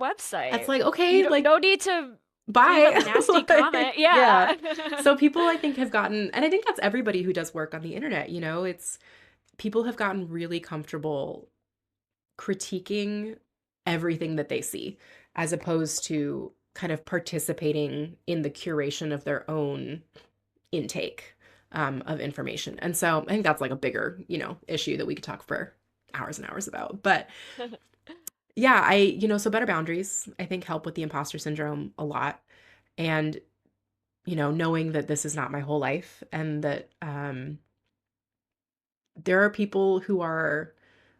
Speaker 2: that's
Speaker 3: website.
Speaker 2: like,
Speaker 3: You
Speaker 2: okay,
Speaker 3: don't
Speaker 2: like,
Speaker 3: no need to leave a
Speaker 2: bye.
Speaker 3: nasty
Speaker 2: Like,
Speaker 3: comment.
Speaker 2: yeah.
Speaker 3: Yeah.
Speaker 2: So people, I think, have gotten, and I think that's everybody who does work on the internet, it's people have gotten really comfortable critiquing everything that they see, as opposed to kind of participating in the curation of their own intake of information. And so I think that's like a bigger, issue that we could talk for hours and hours about. But yeah, so better boundaries, I think, help with the imposter syndrome a lot. And, knowing that this is not my whole life and that there are people who are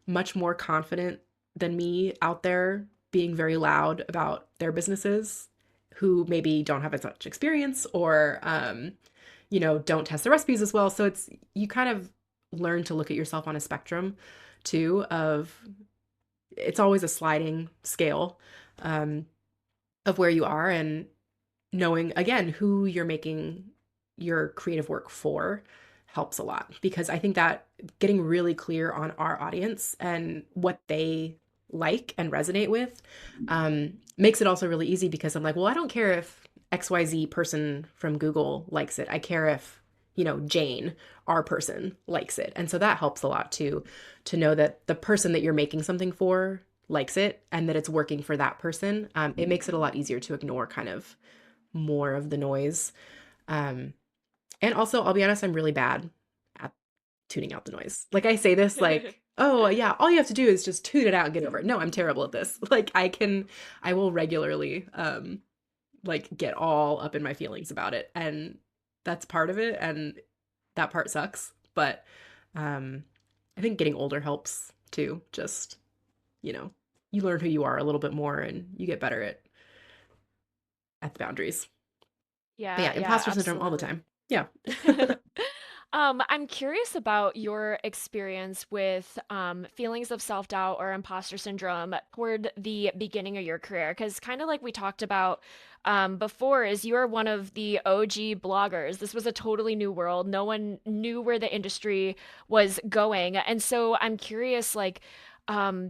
Speaker 2: much more confident than me out there being very loud about their businesses, who maybe don't have as much experience or, don't test the recipes as well. So you kind of learn to look at yourself on a spectrum too, of it's always a sliding scale of where you are, and knowing again who you're making your creative work for helps a lot, because I think that getting really clear on our audience and what they like and resonate with makes it also really easy, because I'm like, well, I don't care if XYZ person from Google likes it. I care if, Jane, our person, likes it. And so that helps a lot too, to know that the person that you're making something for likes it and that it's working for that person. It makes it a lot easier to ignore kind of more of the noise. Um, and also, I'll be honest, I'm really bad at tuning out the noise. Like, I say this like, oh yeah, all you have to do is just tune it out and get over it. No, I'm terrible at this. Like, I will regularly like get all up in my feelings about it. And that's part of it. And that part sucks. But I think getting older helps too. Just, you learn who you are a little bit more and you get better at the boundaries. But
Speaker 3: Yeah,
Speaker 2: yeah,
Speaker 3: yeah,
Speaker 2: imposter syndrome all the
Speaker 3: absolutely.
Speaker 2: time. Yeah.
Speaker 3: I'm curious about your experience with feelings of self-doubt or imposter syndrome toward the beginning of your career, because kind of like we talked about before, is you're one of the OG bloggers. This was a totally new world. No one knew where the industry was going, and so I'm curious, like.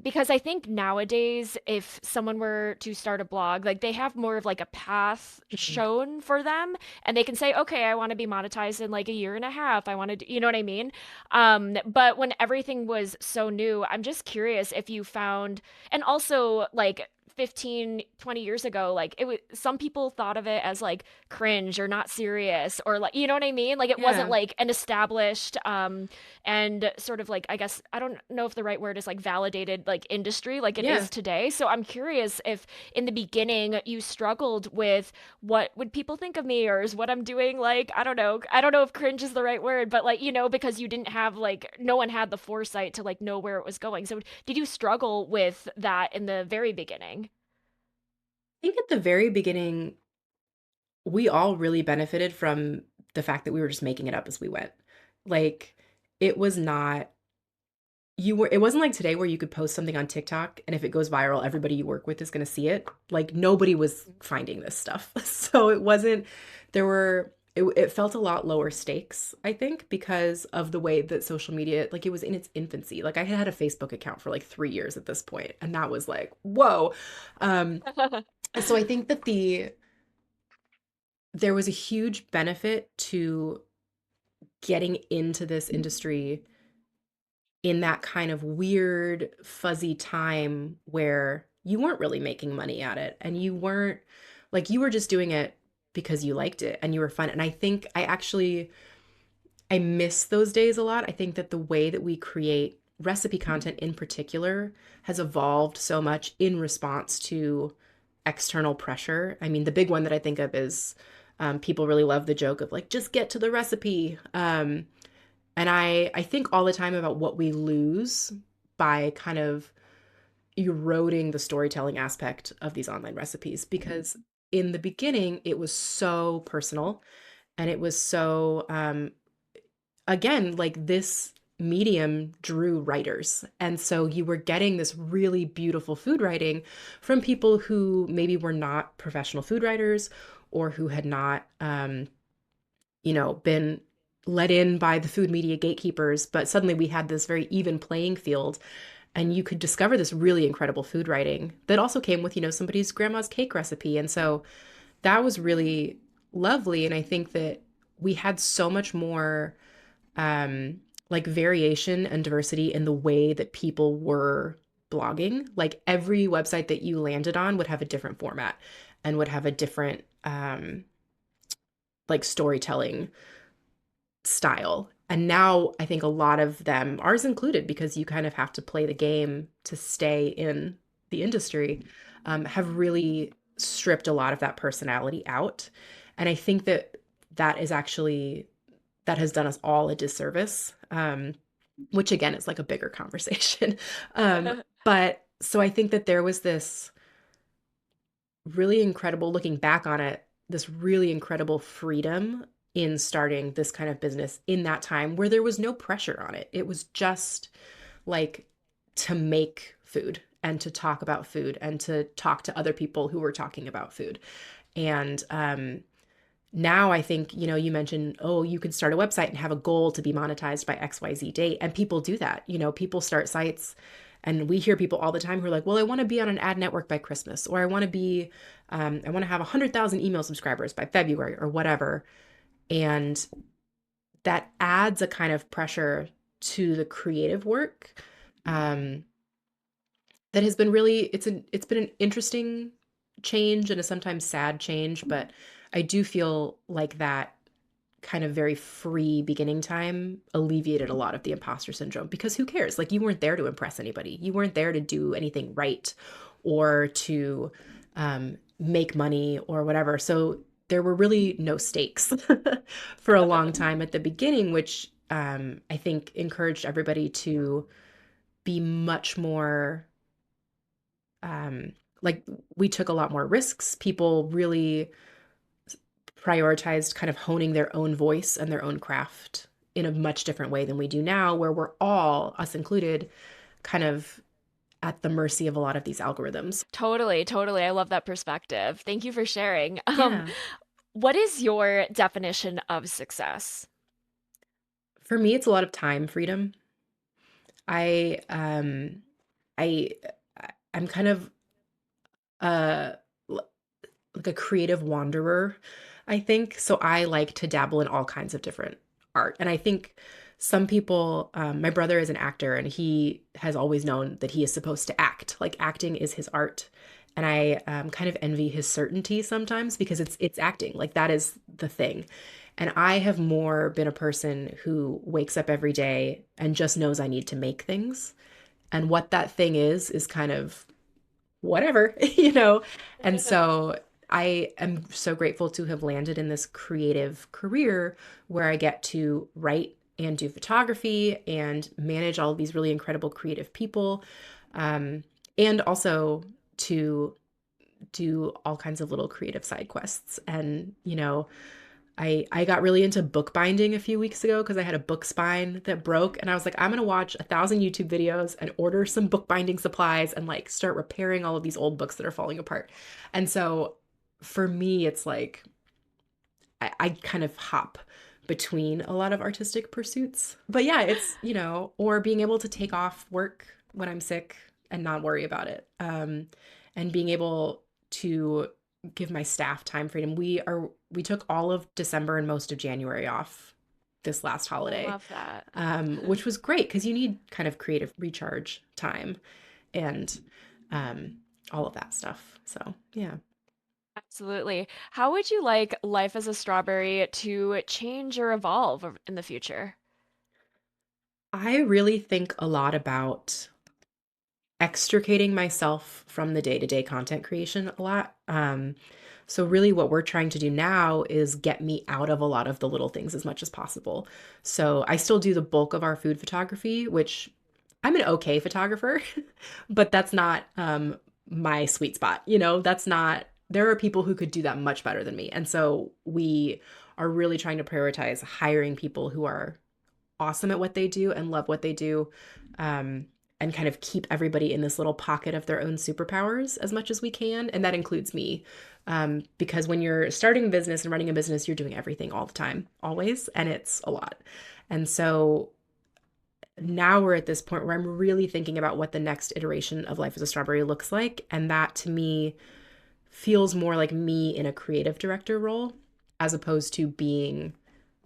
Speaker 3: Because I think nowadays, if someone were to start a blog, like they have more of like a path
Speaker 2: Mhm.
Speaker 3: shown for them, and they can say, okay, I want to be monetized in like a year and a half. I want to, you know what I mean? But when everything was so new, I'm just curious if you found, and also like 15, 20 years ago, like it was, some people thought of it as like cringe or not serious or like, you know what I mean? Like it wasn't
Speaker 2: Yeah.
Speaker 3: like an established, and sort of like, I guess, I don't know if the right word is like validated like industry like it is
Speaker 2: Yeah.
Speaker 3: today. So I'm curious if in the beginning you struggled with what would people think of me, or is what I'm doing like, I don't know if cringe is the right word, but like, because you didn't have like, no one had the foresight to like know where it was going. So did you struggle with that in the very beginning?
Speaker 2: I think at the very beginning, we all really benefited from the fact that we were just making it up as we went. Like, it was not it wasn't like today where you could post something on TikTok and if it goes viral, everybody you work with is going to see it. Like, nobody was finding this stuff. So it wasn't, it felt a lot lower stakes, I think, because of the way that social media, like, it was in its infancy. Like, I had a Facebook account for like 3 years at this point, and that was like, whoa. Um, so I think that there was a huge benefit to getting into this industry in that kind of weird, fuzzy time where you weren't really making money at it, and you weren't like, you were just doing it because you liked it and you were fun. And I think I miss those days a lot. I think that the way that we create recipe content in particular has evolved so much in response to external pressure. I mean, the big one that I think of is people really love the joke of like, just get to the recipe. And I think all the time about what we lose by kind of eroding the storytelling aspect of these online recipes, because in the beginning it was so personal, and it was so again, like, this medium drew writers. And so you were getting this really beautiful food writing from people who maybe were not professional food writers, or who had not been let in by the food media gatekeepers, but suddenly we had this very even playing field, and you could discover this really incredible food writing that also came with, somebody's grandma's cake recipe. And so that was really lovely. And I think that we had so much more like variation and diversity in the way that people were blogging. Like every website that you landed on would have a different format and would have a different like storytelling style. And now I think a lot of them, ours included, because you kind of have to play the game to stay in the industry, have really stripped a lot of that personality out. And I think that that is actually, that has done us all a disservice, which again is like a bigger conversation. But so I think that there was this really incredible, looking back on it, this really incredible freedom in starting this kind of business in that time where there was no pressure on it. It was just like to make food and to talk about food and to talk to other people who were talking about food. And now I think, you know, you mentioned, oh, you can start a website and have a goal to be monetized by XYZ date. And people do that. You know, people start sites and we hear people all the time who are like, well, I want to be on an ad network by Christmas, or I want to be, I want to have 100,000 email subscribers by February or whatever. And that adds a kind of pressure to the creative work that has been really, it's been an interesting change and a sometimes sad change, but I do feel like that kind of very free beginning time alleviated a lot of the imposter syndrome, because who cares? Like, you weren't there to impress anybody. You weren't there to do anything right or to make money or whatever. So there were really no stakes for a long time at the beginning, which I think encouraged everybody to be much more like, we took a lot more risks. People really prioritized kind of honing their own voice and their own craft in a much different way than we do now, where we're all, us included, kind of at the mercy of a lot of these algorithms.
Speaker 3: Totally, totally. I love that perspective. Thank you for sharing.
Speaker 2: Yeah.
Speaker 3: What is your definition of success?
Speaker 2: For me, it's a lot of time freedom. I I I'm kind of uh like a creative wanderer, I think. So I like to dabble in all kinds of different art. And I think some people, my brother is an actor and he has always known that he is supposed to act. Like, acting is his art. And I kind of envy his certainty sometimes, because it's acting. Like, that is the thing. And I have more been a person who wakes up every day and just knows I need to make things. And what that thing is kind of whatever, you know? And so I am so grateful to have landed in this creative career where I get to write and do photography and manage all of these really incredible creative people. And also to do all kinds of little creative side quests. And, you know, I got really into bookbinding a few weeks ago because I had a book spine that broke, and I was like, I'm gonna watch 1,000 YouTube videos and order some bookbinding supplies and like start repairing all of these old books that are falling apart. And so for me, it's like I kind of hop between a lot of artistic pursuits. But yeah, it's, you know, or being able to take off work when I'm sick and not worry about it. And being able to give my staff time freedom. We took all of December and most of January off this last
Speaker 3: I
Speaker 2: holiday,
Speaker 3: love that.
Speaker 2: which was great because you need kind of creative recharge time and all of that stuff. So yeah.
Speaker 3: Absolutely. How would you like life as a strawberry to change or evolve in the future?
Speaker 2: I really think a lot about extricating myself from the day-to-day content creation a lot. So really what we're trying to do now is get me out of a lot of the little things as much as possible. So I still do the bulk of our food photography, which I'm an okay photographer, but that's not my sweet spot. You know, that's not, there are people who could do that much better than me. And so we are really trying to prioritize hiring people who are awesome at what they do and love what they do, and kind of keep everybody in this little pocket of their own superpowers as much as we can. And that includes me, because when you're starting a business and running a business, you're doing everything all the time, always, and it's a lot. And so now we're at this point where I'm really thinking about what the next iteration of Life as a Strawberry looks like. And that to me feels more like me in a creative director role, as opposed to being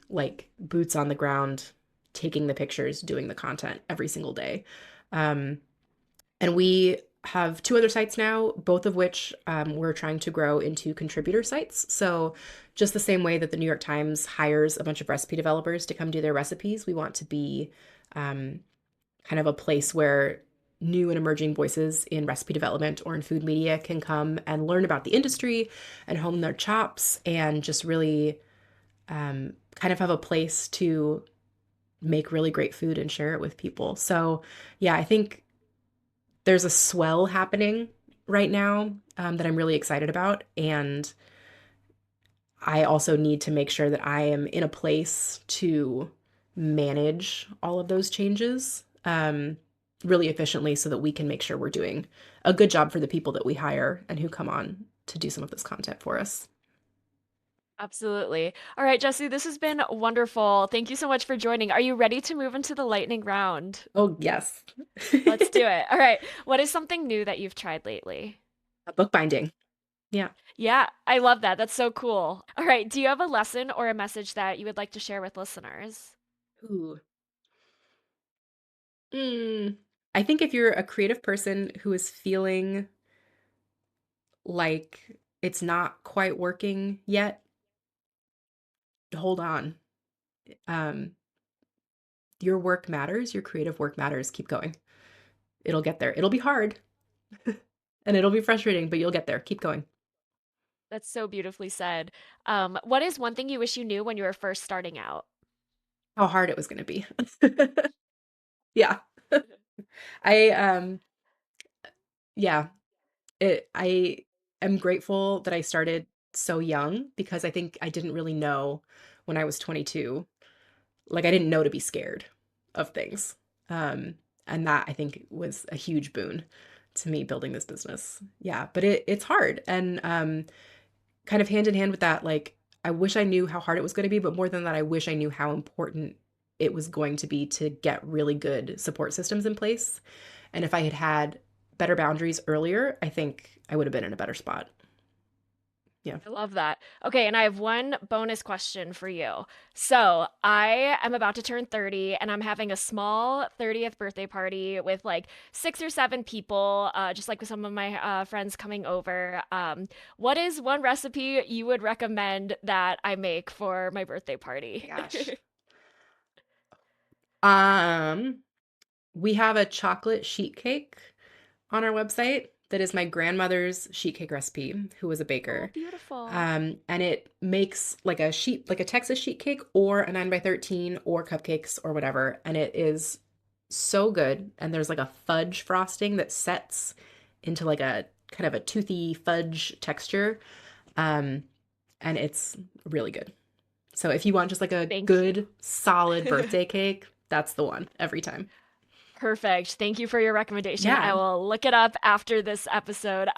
Speaker 2: like boots on the ground, taking the pictures, doing the content every single day. Um, And we have two other sites now, both of which we're trying to grow into contributor sites. So, just the same way that the New York Times hires a bunch of recipe developers to come do their recipes, we want to be um, kind of a place where new and emerging voices in recipe development or in food media can come and learn about the industry and hone their chops and just really kind of have a place to make really great food and share it with people. So, yeah, I think there's a swell happening right now that I'm really excited about. And I also need to make sure that I am in a place to manage all of those changes really efficiently so that we can make sure we're doing a good job for the people that we hire and who come on to do some of this content for us.
Speaker 3: Absolutely. All right, Jessie, this has been wonderful. Thank you so much for joining. Are you ready to move into the lightning round?
Speaker 2: Oh, yes.
Speaker 3: Let's do it. All right. What is something new that you've tried lately?
Speaker 2: Bookbinding. Yeah.
Speaker 3: Yeah, I love that. That's so cool. All right. Do you have a lesson or a message that you would like to share with listeners?
Speaker 2: Ooh. Mm. I think if you're a creative person who is feeling like it's not quite working yet, hold on. Um, your work matters, your creative work matters. Keep going. It'll get there. It'll be hard and it'll be frustrating, but you'll get there. Keep going.
Speaker 3: That's so beautifully said. What is one thing you wish you knew when you were first starting out?
Speaker 2: How hard it was going to be. Yeah. I yeah, I am grateful that I started so young because I think I didn't really know when I was 22. Like I didn't know to be scared of things. Um and that I think was a huge boon to me building this business. Yeah, but it's hard and kind of hand in hand with that, like I wish I knew how hard it was going to be, but more than that, I wish I knew how important it was going to be to get really good support systems in place. And if I had had better boundaries earlier, I think I would have been in a better spot. Yeah.
Speaker 3: I love that. Okay, and I have one bonus question for you. So, I am about to turn 30 and I'm having a small 30th birthday party with like 6 or 7 people, just like with some of my friends coming over. What is one recipe you would recommend that I make for my birthday
Speaker 2: Oh
Speaker 3: party?
Speaker 2: my gosh. Um, we have a chocolate sheet cake on our website that is my grandmother's sheet cake recipe, who was a
Speaker 3: Oh,
Speaker 2: baker.
Speaker 3: beautiful.
Speaker 2: And it makes like a Texas sheet cake or a 9 by 13 or cupcakes or whatever. And it is so good. And there's like a fudge frosting that sets into like a kind of a toothy fudge texture. Um, and it's really good. So if you want just like a
Speaker 3: Thank you.
Speaker 2: good, solid birthday cake, that's the one every time.
Speaker 3: Perfect. Thank you for your recommendation. I
Speaker 2: Yeah.
Speaker 3: will look it up after this episode.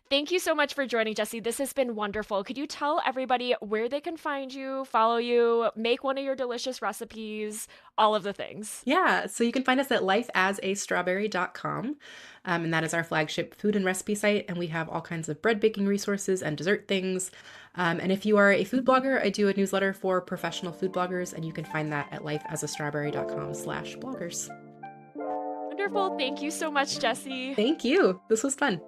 Speaker 3: Thank you so much for joining, Jessie. This has been wonderful. Could you tell everybody where they can find you, follow you, make one of your delicious recipes, all of the things?
Speaker 2: Yeah, so you can find us at lifeasastrawberry.com. And that is our flagship food and recipe site. And we have all kinds of bread baking resources and dessert things. And if you are a food blogger, I do a newsletter for professional food bloggers, and you can find that at lifeasastrawberry.com/bloggers.
Speaker 3: Wonderful. Thank you so much, Jessie.
Speaker 2: Thank you. This was fun.